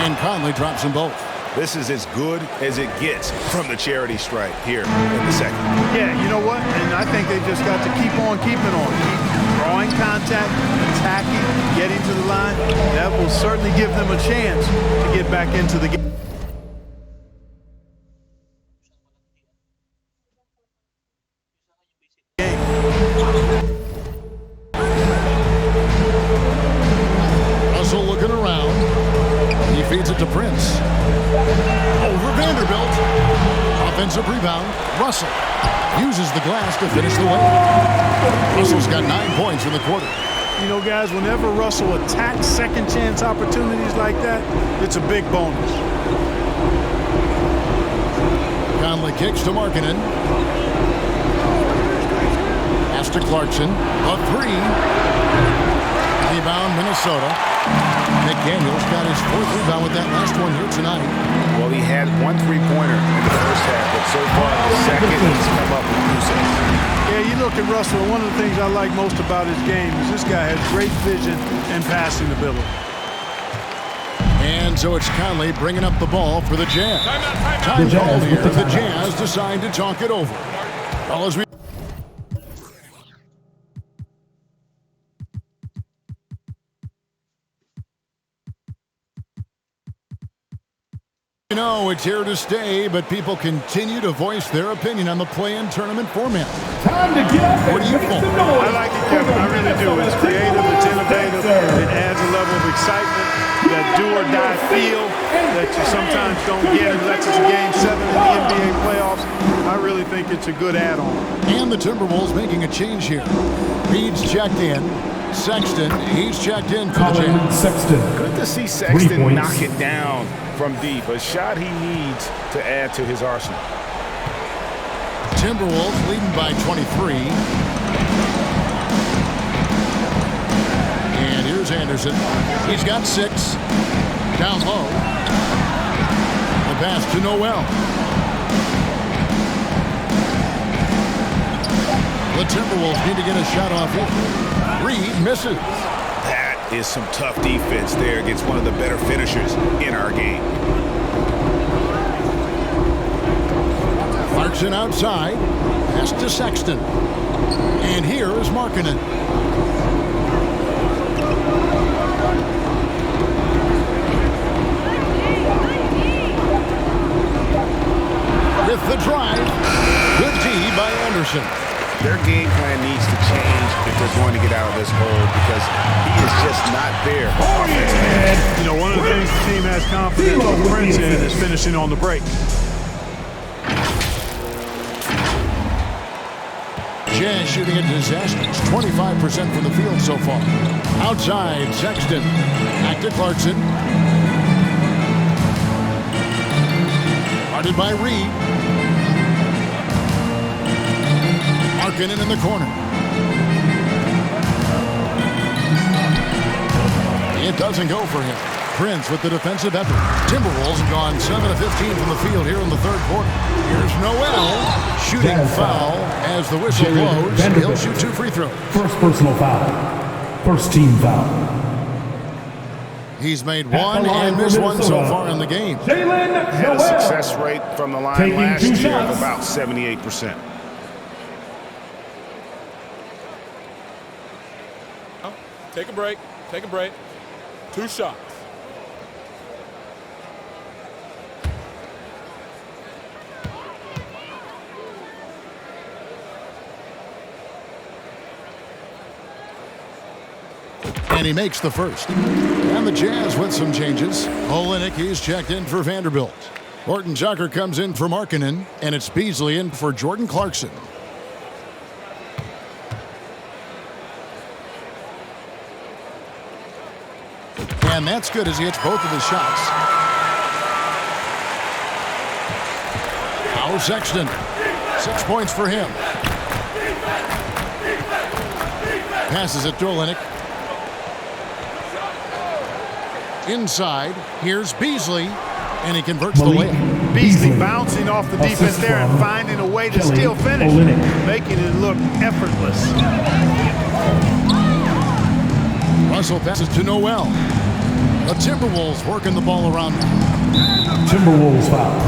And Conley drops them both. This is as good as it gets from the charity stripe here in the second. Yeah, you know what? And I think they just got to keep on keeping on. Keep drawing contact, attacking, getting to the line. That will certainly give them a chance to get back into the game. Russell looking around. He feeds it to Prince. Over Vanderbilt. Offensive rebound. Russell uses the glass to finish the way. Russell's got 9 points in the quarter. You know, guys, whenever Russell attacks second chance opportunities like that, it's a big bonus. Conley kicks to Markkanen. Pass to Clarkson. A 3. Rebound, Minnesota. McDaniels got his 4th rebound with that last one here tonight. Well, he had 1 3-pointer in the first half, but so far in the second, he's come up with usage. Yeah, you look at Russell, one of the things I like most about his game is this guy has great vision and passing ability. And so it's Conley bringing up the ball for the Jazz. Time call here. The Jazz decide to talk it over. Well, as we know it's here to stay, but people continue to voice their opinion on the play-in tournament format. Time to get up. What do you think? I like it, Kevin. I really do. It's creative, it's innovative, it adds a level of excitement, that do-or-die feel that you sometimes don't get unless it's a Game 7 in the NBA playoffs. I really think it's a good add-on. And the Timberwolves making a change here. Reed's checked in. Sexton, he's checked in for the Jazz. Sexton. Good to see Sexton knock it down from deep. A shot he needs to add to his arsenal. Timberwolves leading by 23. And here's Anderson. He's got 6. Down low. The pass to Noel. The Timberwolves need to get a shot off here. Reed misses. That is some tough defense there against one of the better finishers in our game. Clarkson outside. Pass to Sexton. And here is Markkanen. With the drive. Good D by Anderson. Their game plan needs to change if they're going to get out of this hole because he is just not there. Oh, yeah. You know, one of the things the team has confidence in Prince in is finishing on the break. Jazz shooting a disastrous 25% from the field so far. Outside, Sexton. Back to Clarkson. Guarded by Reed. Markkanen in the corner. It doesn't go for him. Prince with the defensive effort. Timberwolves have gone 7 of 15 from the field here in the third quarter. Here's Noel. Shooting foul as the whistle blows. He'll shoot 2 free throws. First personal foul. First team foul. He's made one and missed one so far in the game. Had a success rate from the line last year of about 78%. Take a break. Take a break. 2 shots. And he makes the first. And the Jazz with some changes. Olynyk, he's checked in for Vanderbilt. Horton Tucker comes in for Markkanen, and it's Beasley in for Jordan Clarkson. And that's good as he hits both of his shots. Now Sexton. 6 points for him. Passes it to Olynyk. Inside, here's Beasley, and he converts the layup. Beasley bouncing off the defense there and finding a way to still finish, making it look effortless. Russell passes to Noel. The Timberwolves working the ball around. Timberwolves foul.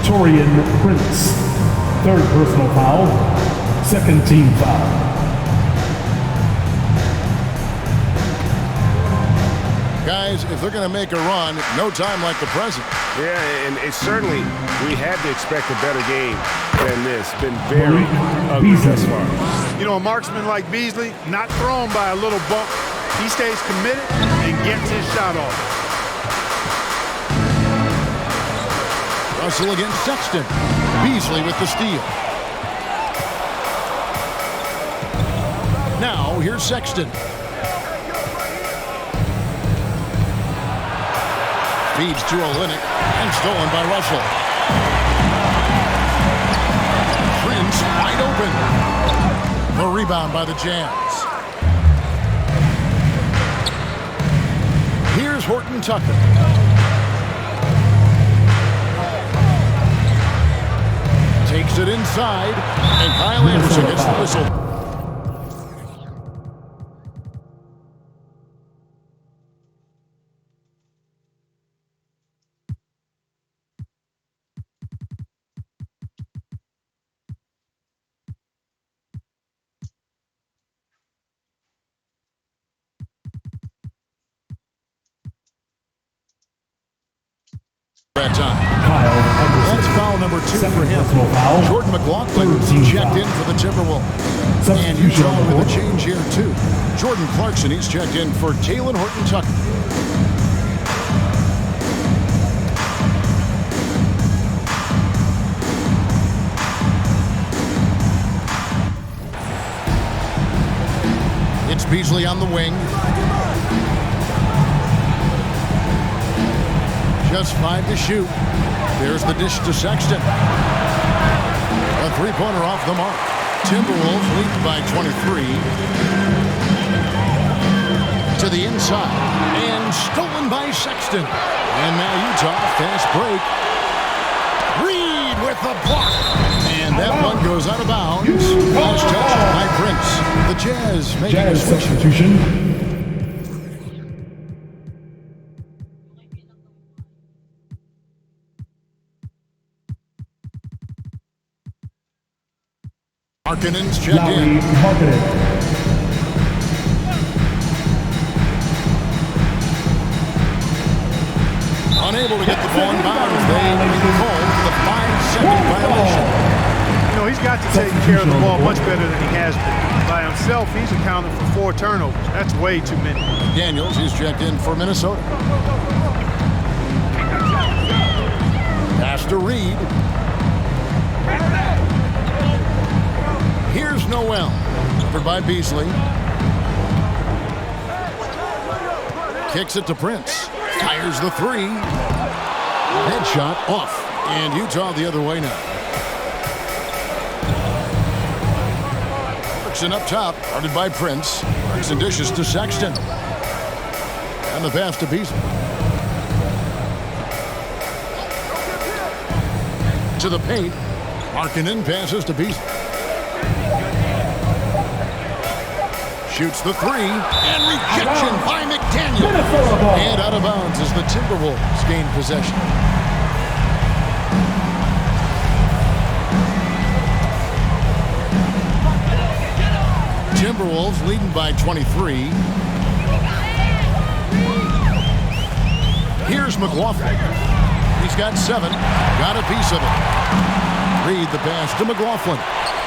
Taurean Prince. Third personal foul. Second team foul. Guys, if they're going to make a run, no time like the present. Yeah, and it's certainly, we had to expect a better game than this. Been very ugly thus far. You know, a marksman like Beasley, not thrown by a little bump. He stays committed and gets his shot off. Russell against Sexton. Beasley with the steal. Now, here's Sexton. Feeds to Olynyk and stolen by Russell. Prince wide open. The rebound by the Jazz. Here's Horton Tucker. Takes it inside, and Kyle Anderson gets the whistle. That time. That's foul number 2 for him. Jordan McLaughlin checked in for the Timberwolves. And Utah with a change here too. Jordan Clarkson, he's checked in for Taylor Horton Tucker. It's Beasley on the wing. Just 5 to shoot. There's the dish to Sexton. A three-pointer off the mark. Timberwolves lead by 23. To the inside. And stolen by Sexton. And now Utah, fast break. Reed with the block. And that one goes out of bounds. Last touch by Prince. The Jazz making a substitution. Markkanen's checked in. Unable to get the ball in bounds. They call the 5-second violation. You know, he's got to take care of the ball much better than he has been. By himself, he's accounted for 4 turnovers. That's way too many. Daniels, he's checked in for Minnesota. Pass to Reed. Here's Noel. Noel. Covered by Beasley. Kicks it to Prince. Fires the three. Headshot off. And Utah the other way now. Clarkson up top. Guarded by Prince. Clarkson dishes to Sexton. And the pass to Beasley. To the paint. Markkanen passes to Beasley. Shoots the three. And rejection by McDaniel. And out of bounds as the Timberwolves gain possession. Timberwolves leading by 23. Here's McLaughlin. He's got 7. Got a piece of it. Reed the pass to McLaughlin.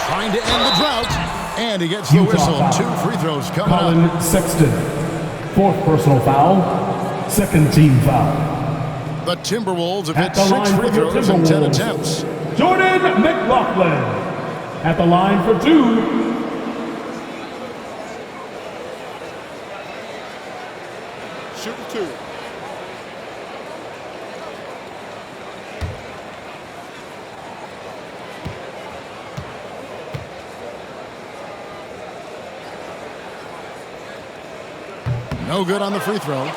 Trying to end the drought. And he gets the whistle. 2 free throws coming up. Sexton. 4th personal foul. 2nd team foul. The Timberwolves have hit 6 free throws in 10 attempts. Jordan McLaughlin at the line for 2. Shooting 2. No good on the free throw.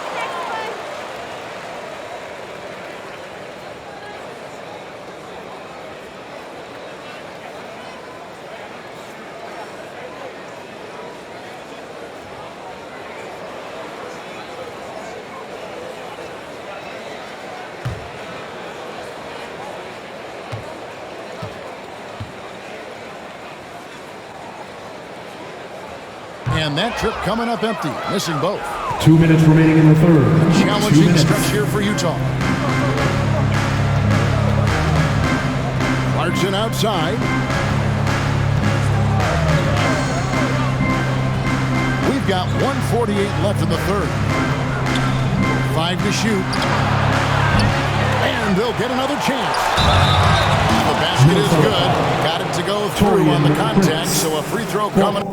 And that trip coming up empty, missing both. 2 minutes remaining in the third. Challenging stretch here for Utah. Clarkson outside. We've got 1:48 left in the third. 5 to shoot. And they'll get another chance. The basket is good. Got it to go through on the contact, so a free throw coming.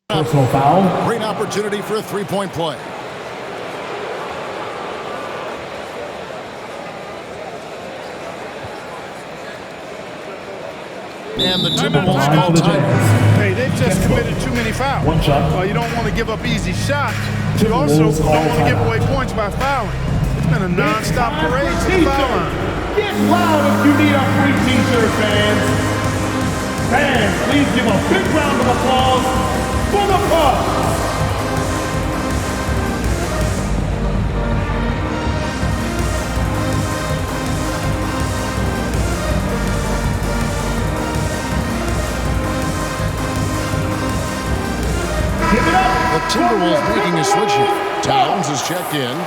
Personal foul. Great opportunity for a three-point play. And the Timberwolves call time. Hey, they've just committed too many fouls. One shot. You don't want to give up easy shots. You also don't want to give away points by fouling. It's been a non-stop parade to the foul line. Get loud if you need a free t-shirt, fans. Fans, please give a big round of applause for the Bucks. Give it up. The Timberwolves making a switch here. Towns is checked in.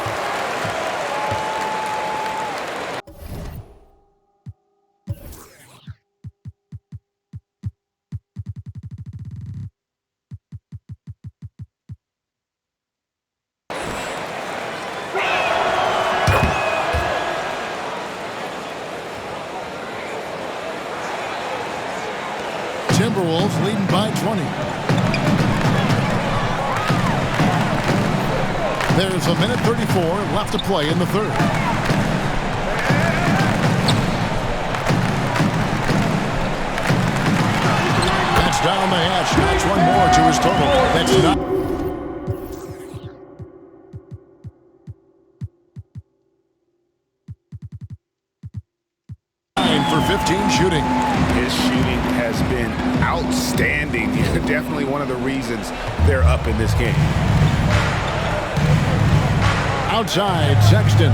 Timberwolves leading by 20. There's a minute 34 left to play in the third. That's down the hatch. That's one more to his total. That's not. For 15 shooting. His shooting has been outstanding. Definitely one of the reasons they're up in this game. Outside, Sexton.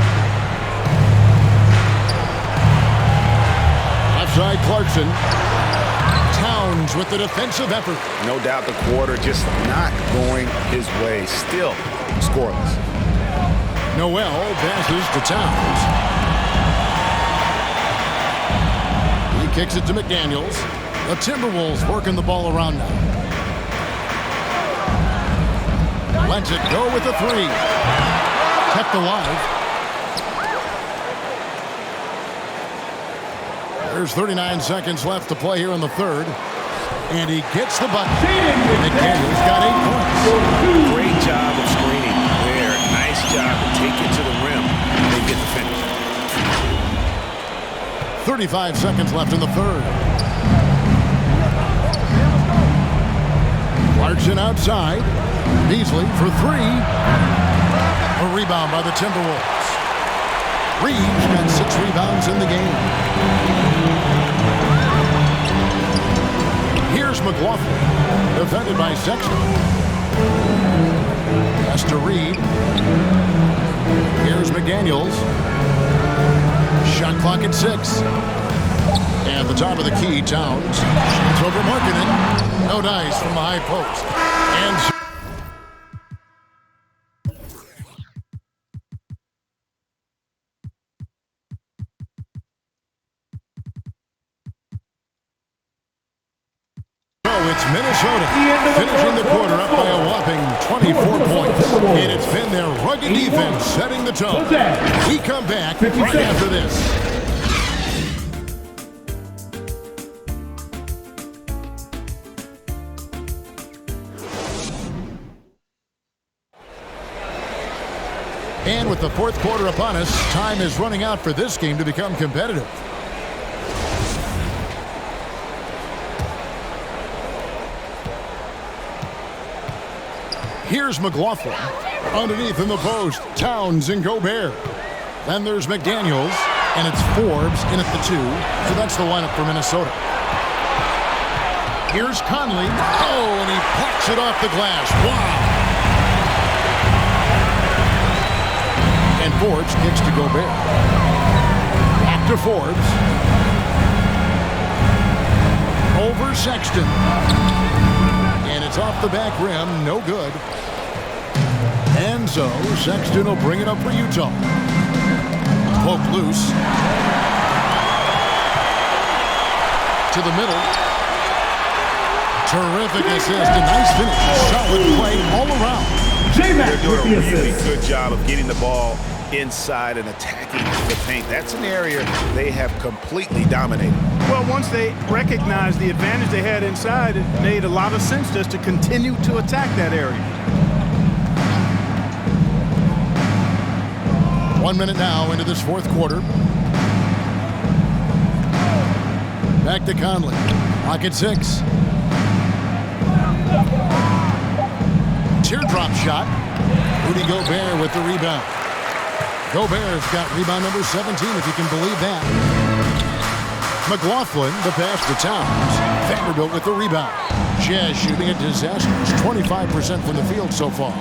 Left side, Clarkson. Towns with the defensive effort. No doubt the quarter just not going his way. Still scoreless. Noel passes to Towns. Kicks it to McDaniels. The Timberwolves working the ball around now. Lets it go with the three. Kept alive. There's 39 seconds left to play here in the third. And he gets the bucket. McDaniels got 8 points. Great job of screening there. Nice job to take it to the rim and get the finish. 35 seconds left in the third. Clarkson outside. Beasley for 3. A rebound by the Timberwolves. Reeves got 6 rebounds in the game. Here's McLaughlin, defended by Sexton. Pass to Reed. Here's McDaniels. Shot clock at 6. And the top of the key, Towns. It's over Markkanen. No dice from the high post. And it's Minnesota finishing the quarter up by a whopping 24 points. And it's been their rugged defense setting the tone. We come back right after this. And with the fourth quarter upon us, time is running out for this game to become competitive. Here's McLaughlin. Underneath in the post, Towns and Gobert. Then there's McDaniels, and it's Forbes in at the 2. So that's the lineup for Minnesota. Here's Conley. Oh, and he plucks it off the glass. Wow. And Forbes kicks to Gobert. Back to Forbes. Over Sexton. And it's off the back rim. No good. And so Sexton will bring it up for Utah. Poke loose. To the middle. Terrific assist. A nice finish. Solid play all around. They're doing a really good job of getting the ball inside and attacking the paint. That's an area they have completely dominated. Well, once they recognized the advantage they had inside, it made a lot of sense just to continue to attack that area. 1 minute now into this fourth quarter. Back to Conley. Clock at 6. Teardrop shot. Rudy Gobert with the rebound. Gobert's got rebound number 17, if you can believe that. McLaughlin, the pass to Towns. Vanderbilt with the rebound. Jazz shooting a disastrous 25% from the field so far.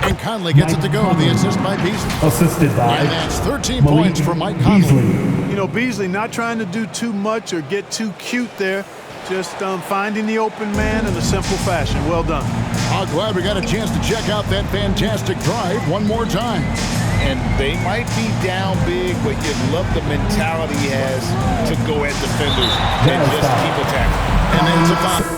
And Conley gets it to go. The assist by Beasley. Assisted by. And that's 13 points for Mike Conley. You know, Beasley not trying to do too much or get too cute there. Just finding the open man in a simple fashion. Well done. I'm glad we got a chance to check out that fantastic drive one more time. And they might be down big, but you love the mentality he has to go at defenders and just keep attacking. And then it's a foul.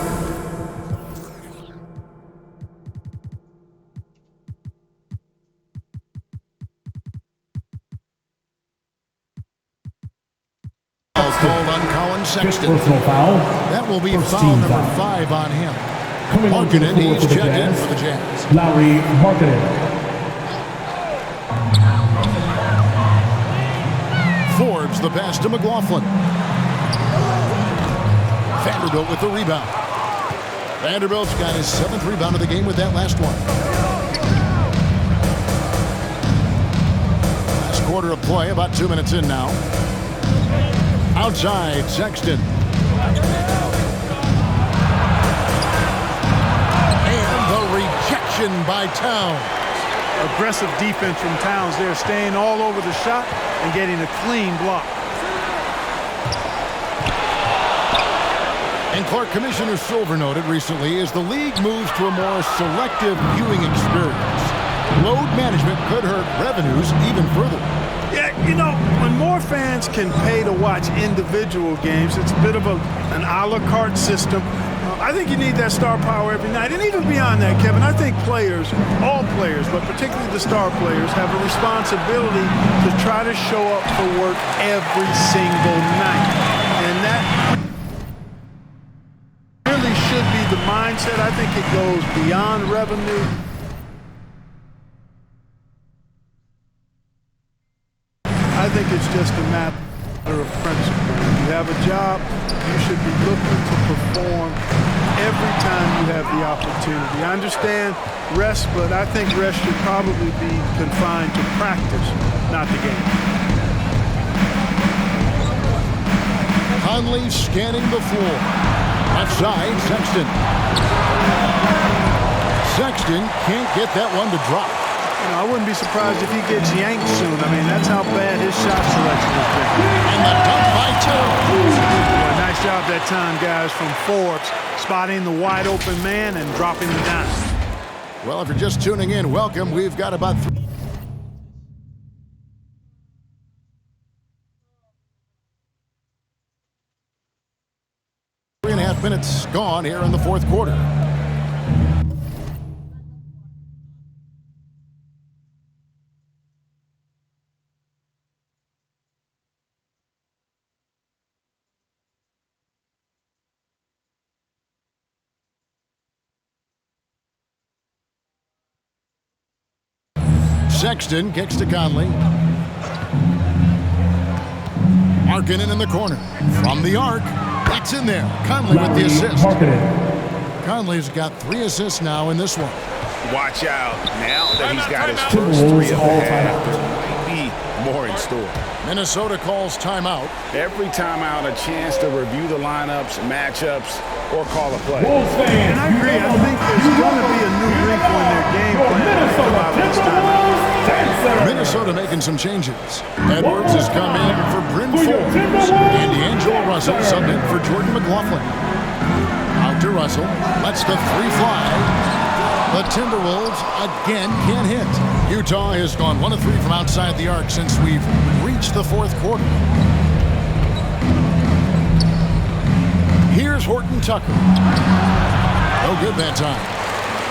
Called on Colin Sexton. Personal foul. That will be First foul team number foul. 5 on him. Markkanen, he's checked in for the Jazz. Larry Markkanen. Forbes the pass to McLaughlin. Vanderbilt with the rebound. Vanderbilt's got his 7th rebound of the game with that last one. Last quarter of play, about 2 minutes in now. Outside, Sexton. And the rejection by Towns. Aggressive defense from Towns there, staying all over the shot and getting a clean block. And Clark, Commissioner Silver noted recently as the league moves to a more selective viewing experience, load management could hurt revenues even further. Yeah, you know, when more fans can pay to watch individual games, it's a bit of an a la carte system. I think you need that star power every night. And even beyond that, Kevin, I think players, all players, but particularly the star players, have a responsibility to try to show up for work every single night. And that really should be the mindset. I think it goes beyond revenue. I think it's just a matter of principle. If you have a job, you should be looking to perform every time you have the opportunity. I understand rest, but I think rest should probably be confined to practice, not the game. Conley scanning the floor. Left side, Sexton. Sexton can't get that one to drop. You know, I wouldn't be surprised if he gets yanked soon. I mean, that's how bad his shot selection has been. And the dunk by Well, nice job that time, guys, from Forbes, spotting the wide open man and dropping the dime. Well, if you're just tuning in, welcome. We've got about 3.5 minutes gone here in the fourth quarter. Sexton kicks to Conley. Markkanen in the corner. From the arc. That's in there. Conley with the assist. Conley's got 3 assists now in this one. Watch out. Now that he's got his first 3 of the half, there might be more in store. Minnesota calls timeout. Every timeout, a chance to review the lineups, matchups, or call a play. And I agree. I think there's going to be a new wrinkle in their game plan to come out of this timeout. Minnesota making some changes. Edwards has come in for Bryn Forbes. And D'Angelo Russell subbed in for Jordan McLaughlin. Out to Russell. Lets the 3 fly. The Timberwolves again can't hit. Utah has gone 1 of 3 from outside the arc since we've reached the fourth quarter. Here's Horton Tucker. No good that time.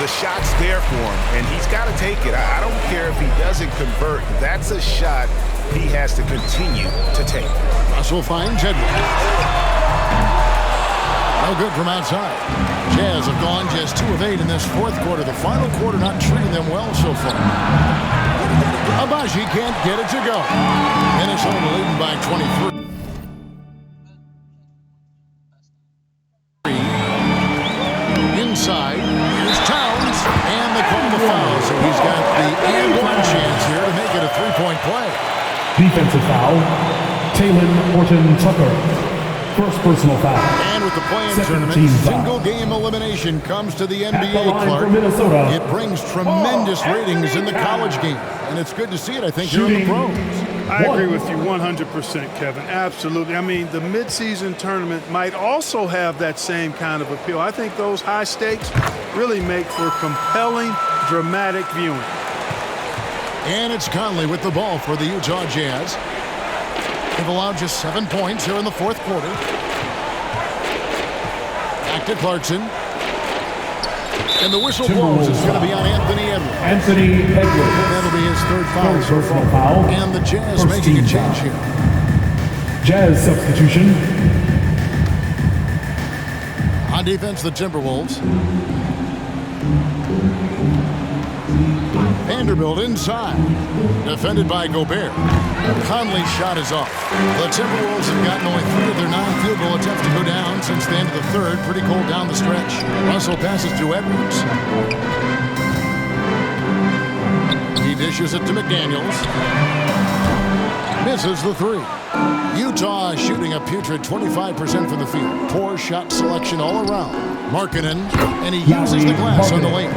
The shot's there for him, and he's got to take it. I don't care if he doesn't convert. That's a shot he has to continue to take. Russell finds Edwards. No good from outside. Jazz have gone just 2 of 8 in this fourth quarter. The final quarter not treating them well so far. Abaji can't get it to go. Minnesota leading by 23. Inside, here's Towns, and they call the foul. So he's got the and-one chance here to make it a 3-point play. Defensive foul, Taylor Horton Tucker. First personal foul. And with the play-in tournament, single-game elimination comes to the NBA, Clark. It brings tremendous ratings in the college game. And it's good to see it, I think, here in the pros. I agree with you 100%, Kevin. Absolutely. I mean, the midseason tournament might also have that same kind of appeal. I think those high stakes really make for compelling, dramatic viewing. And it's Conley with the ball for the Utah Jazz. They've allowed just 7 points here in the fourth quarter. Back to Clarkson. And the whistle blows. It's going to be on Anthony Edwards. Anthony Edwards. That'll be his 3rd foul. Personal foul. And the Jazz making a change here. Jazz substitution. On defense, the Timberwolves. Vanderbilt inside. Defended by Gobert. Conley's shot is off. The Timberwolves have gotten only 3 of their 9 field goal attempts to go down since the end of the third. Pretty cold down the stretch. Russell passes to Edwards. He dishes it to McDaniels. Misses the 3. Utah shooting a putrid 25% from the field. Poor shot selection all around. Markkanen, and he uses the glass on the lane.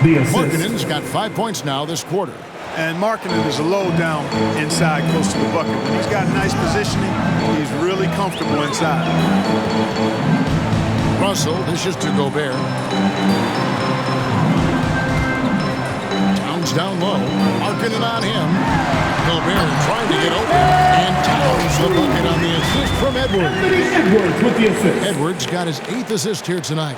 Markkanen's got 5 points now this quarter. And Markkanen is a low down inside, close to the bucket. When he's got nice positioning, he's really comfortable inside. Russell dishes to Gobert. Towns down low. Markkanen on him. Gobert trying to get open. And Towns the bucket on the assist from Edwards. Anthony Edwards with the assist. Edwards got his 8th assist here tonight.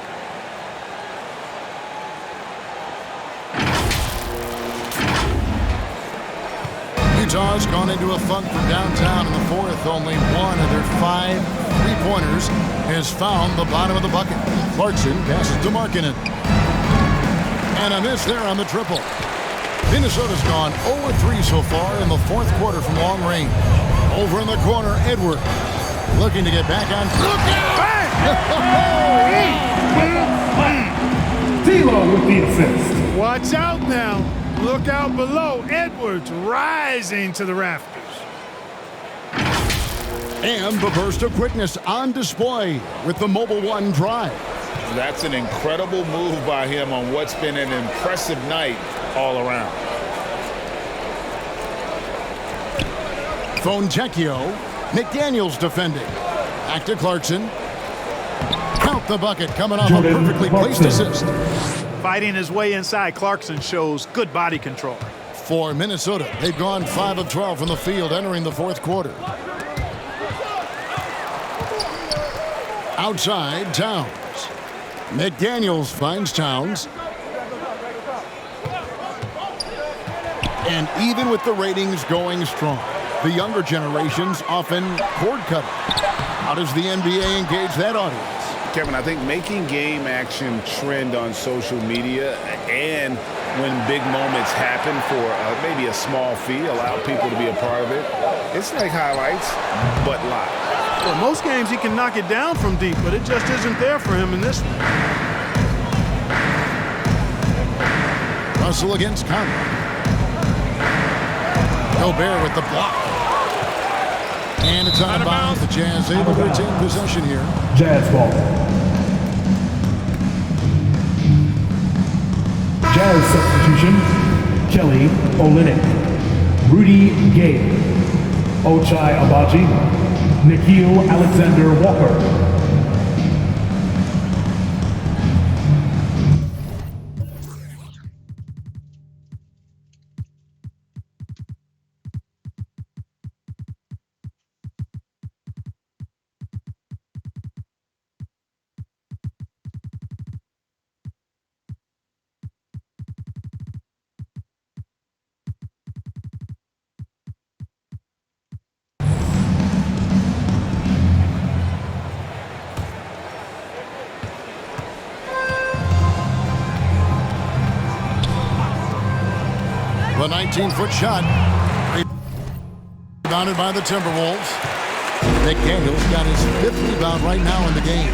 Utah's gone into a funk from downtown in the fourth. Only one of their 5 3-pointers has found the bottom of the bucket. Clarkson passes to Markkanen. And a miss there on the triple. Minnesota's gone 0-3 so far in the fourth quarter from long range. Over in the corner, Edwards looking to get back on. Look out! D'Lo with the assist. Watch out now. Look out below. Edwards rising to the rafters. And the burst of quickness on display with the Mobile One drive. That's an incredible move by him on what's been an impressive night all around. Fontecchio. McDaniels defending. Back to Clarkson. Count the bucket coming off a perfectly placed assist. Fighting his way inside, Clarkson shows good body control. For Minnesota, they've gone 5 of 12 from the field entering the fourth quarter. Outside, Towns. McDaniels finds Towns. And even with the ratings going strong, the younger generations often cord cut. How does the NBA engage that audience? Kevin, I think making game action trend on social media and when big moments happen for maybe a small fee, allow people to be a part of it. It's like highlights, but live. Well, most games he can knock it down from deep, but it just isn't there for him in this one. Russell against Conley. Gobert with the block. And it's out of bounds. The Jazz able to retain possession here. Jazz ball. Jazz substitution. Kelly Olynyk. Rudy Gay. Ochai Agbaji. Nickeil Alexander-Walker. The 19-foot shot. Rebounded by the Timberwolves. McDaniels got his 5th rebound right now in the game.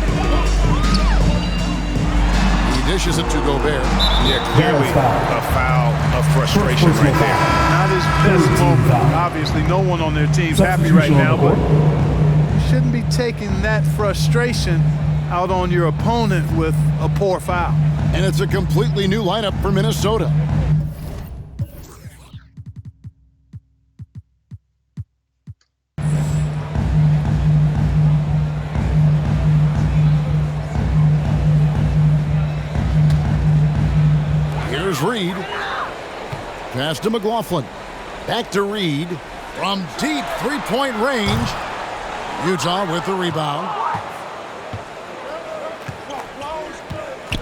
He dishes it to Gobert. Yeah, clearly a foul of frustration right there. Not his best moment. Obviously, no one on their team's happy right now, but you shouldn't be taking that frustration out on your opponent with a poor foul. And it's a completely new lineup for Minnesota. Here's Reed. Pass to McLaughlin. Back to Reed. From deep three-point range. Utah with the rebound.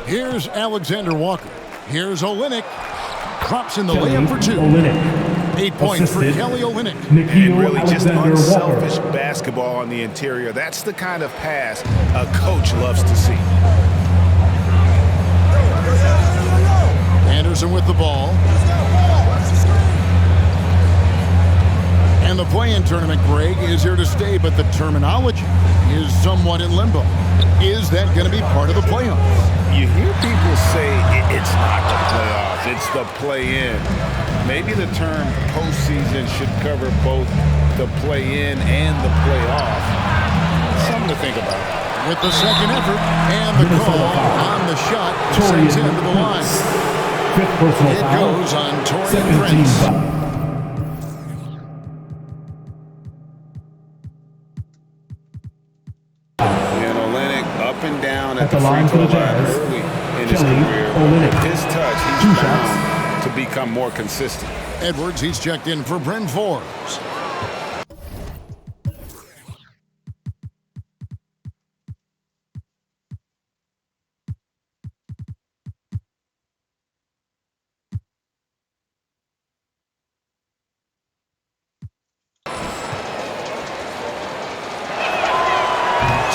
Here's Alexander Walker. Here's Olynyk. Drops in the layup for 2. Olynyk. 8 points for Kelly Olynyk. And really just unselfish basketball on the interior. That's the kind of pass a coach loves to see. Anderson with the ball. And the play-in tournament, Greg, is here to stay, but the terminology is somewhat in limbo. Is that going to be part of the playoffs? You hear people say it's not the playoffs, it's the play-in. Maybe the term postseason should cover both the play-in and the playoff. Something to think about. With the second effort and the call on the shot, sends him to the line. It goes on Taurean Prince. And Olynyk up and down at the free throw line early in his career. His touch, he's bound to become more consistent. Edwards, he's checked in for Bryn Forbes.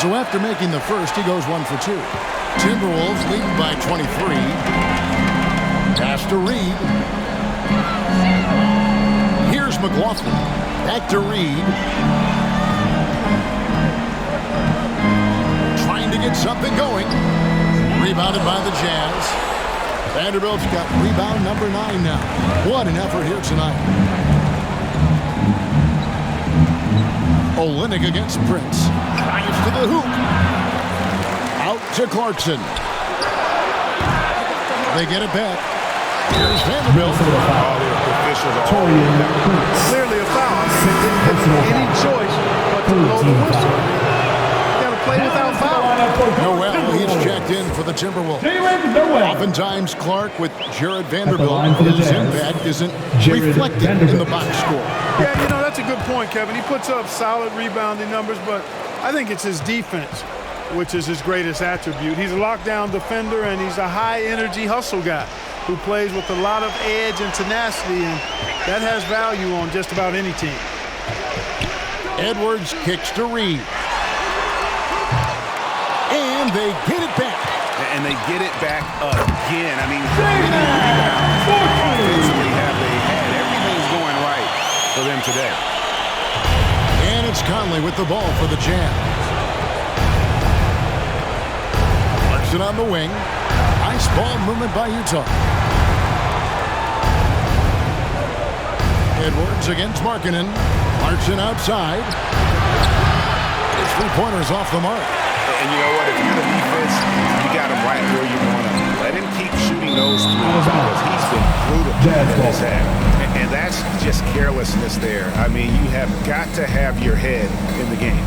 So after making the first, he goes 1 for 2. Timberwolves lead by 23. Pass to Reed. Here's McLaughlin. Back to Reed. Trying to get something going. Rebounded by the Jazz. Vanderbilt's got rebound number 9 now. What an effort here tonight. Olynyk against Prince. Drives to the hoop. Out to Clarkson. They get it back. Here's Vanderbilt. Clearly a foul. They didn't have any choice but to blow the whistle. Got to play without foul. Noel, he's checked in for the Timberwolves. Oftentimes, Clark with Jared Vanderbilt, his impact isn't reflected in the box score. Yeah, you know, that's a good point, Kevin. He puts up solid rebounding numbers, but I think it's his defense, which is his greatest attribute. He's a lockdown defender, and he's a high-energy hustle guy who plays with a lot of edge and tenacity, and that has value on just about any team. Edwards kicks to Reed. And they get it back. And they get it back again. I mean, how many rebounds offensively have they had? Everything's going right for them today. And it's Conley with the ball for the Jazz. Clarkson on the wing. Nice ball movement by Utah. Edwards against Markkanen. Clarkson outside. His three-pointers off the mark. And you know what? If you're the defense, you got him right where you want him. Let him keep shooting those threes because he's been brutal in this half. And that's just carelessness there. I mean, you have got to have your head in the game.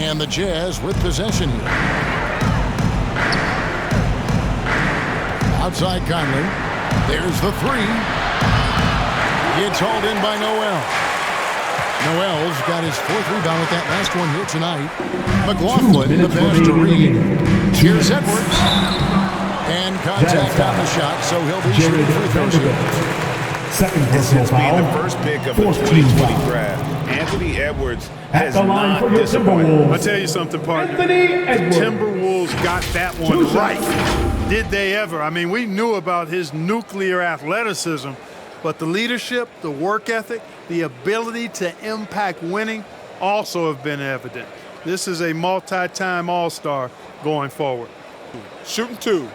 And the Jazz with possession here. Outside Conley. There's the three. It's hauled in by Noel. Noel's got his 4th rebound with that last one here tonight. McLaughlin, the pass to Reed. Here's Edwards. And contact on the shot, so he'll be shooting free throws here. This has been the first pick of the 2020 draft. Anthony Edwards has not disappointed. I'll tell you something, partner. The Timberwolves got that one right. Did they ever? I mean, we knew about his nuclear athleticism, but the leadership, the work ethic, the ability to impact winning also have been evident. This is a multi-time All-Star going forward. Shooting 2.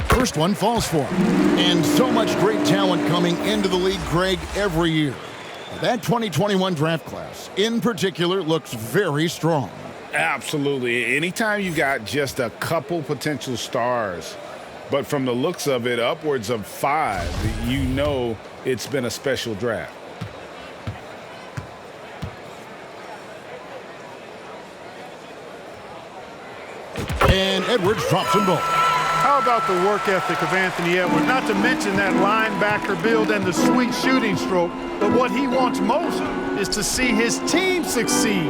First one falls for him. And so much great talent coming into the league, Greg, every year. That 2021 draft class, in particular, looks very strong. Absolutely. Anytime you got just a couple potential stars, but from the looks of it, upwards of 5, you know it's been a special draft. And Edwards drops them both. How about the work ethic of Anthony Edwards? Not to mention that linebacker build and the sweet shooting stroke, but what he wants most is to see his team succeed.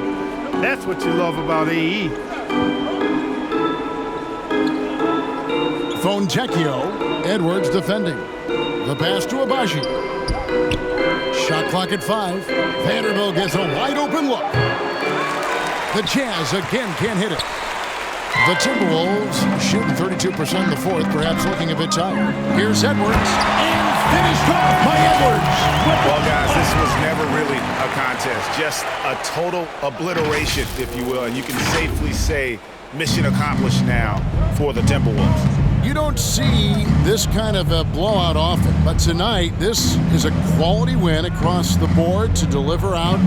That's what you love about AE. Fontecchio, Edwards defending. The pass to Abaji. Shot clock at 5. Vanderbilt gets a wide open look. The Jazz again can't hit it. The Timberwolves shooting 32% in the 4th, perhaps looking a bit tired. Here's Edwards, and finished off by Edwards. Well, guys, this was never really a contest, just a total obliteration, if you will, and you can safely say mission accomplished now for the Timberwolves. You don't see this kind of a blowout often, but tonight this is a quality win across the board to deliver out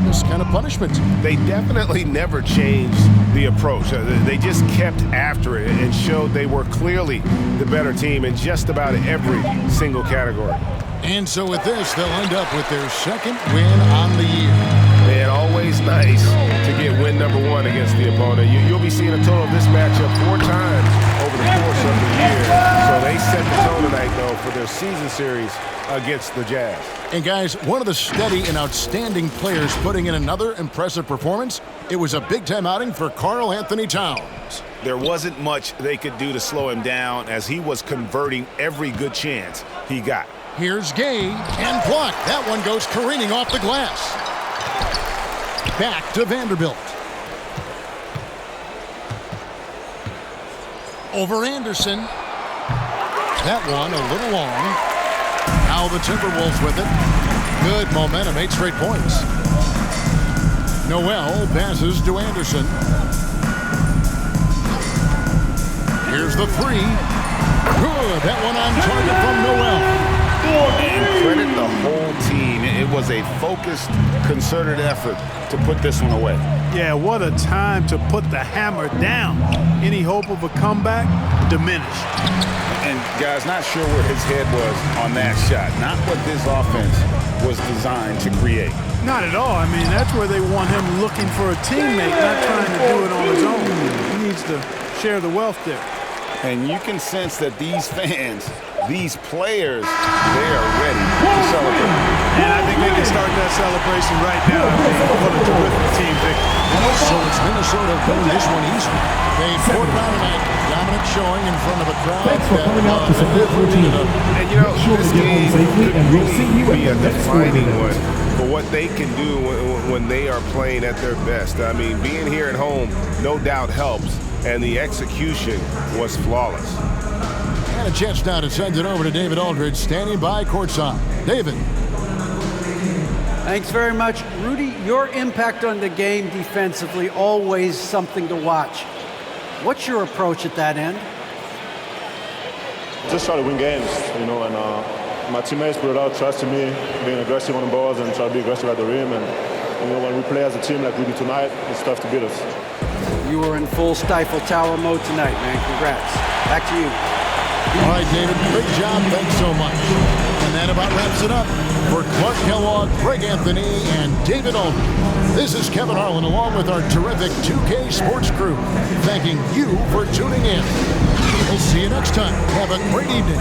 this kind of punishment. They definitely never changed the approach. They just kept after it and showed they were clearly the better team in just about every single category. And so with this, they'll end up with their 2nd win on the year. And always nice to get win number 1 against the opponent. You'll be seeing a total of this matchup 4 times over the course of the year. So they set the tone tonight, though, for their season series against the Jazz. And guys, one of the steady and outstanding players putting in another impressive performance, it was a big-time outing for Karl Anthony Towns. There wasn't much they could do to slow him down as he was converting every good chance he got. Here's Gay, and blocked. That one goes careening off the glass. Back to Vanderbilt. Over Anderson. That one a little long. Now the Timberwolves with it. Good momentum, 8 straight points. Noel passes to Anderson. Here's the three. Good, that one on target from Noel. And credit the whole team. It was a focused, concerted effort to put this one away. Yeah, what a time to put the hammer down. Any hope of a comeback diminished. And guys, not sure where his head was on that shot. Not what this offense was designed to create. Not at all. I mean, that's where they want him looking for a teammate, not trying to do it on his own. He needs to share the wealth there. And you can sense that these fans, these players, they are ready to celebrate. And I think they can start that celebration right now. I mean, what a terrific team victory. So it's Minnesota winning this one easily. They poured around tonight, dominant showing in front of a crowd. Thanks for coming out to support your team. And you know, this game and we'll see you could be a at the next defining one. one for what they can do when they are playing at their best. I mean, being here at home no doubt helps, and the execution was flawless. And a chance now to send it over to David Aldridge, standing by courtside. David. Thanks very much. Rudy, your impact on the game defensively, always something to watch. What's your approach at that end? Just try to win games, you know, and my teammates put out trust in me, being aggressive on the balls and try to be aggressive at the rim. And, you know, when we play as a team like we do tonight, it's tough to beat us. You were in full Stifle Tower mode tonight, man. Congrats. Back to you. All right, David, great job. Thanks so much. And that about wraps it up for Clark Kellogg, Greg Anthony, and David Aldridge. This is Kevin Harlan along with our terrific 2K Sports crew, thanking you for tuning in. We'll see you next time. Have a great evening.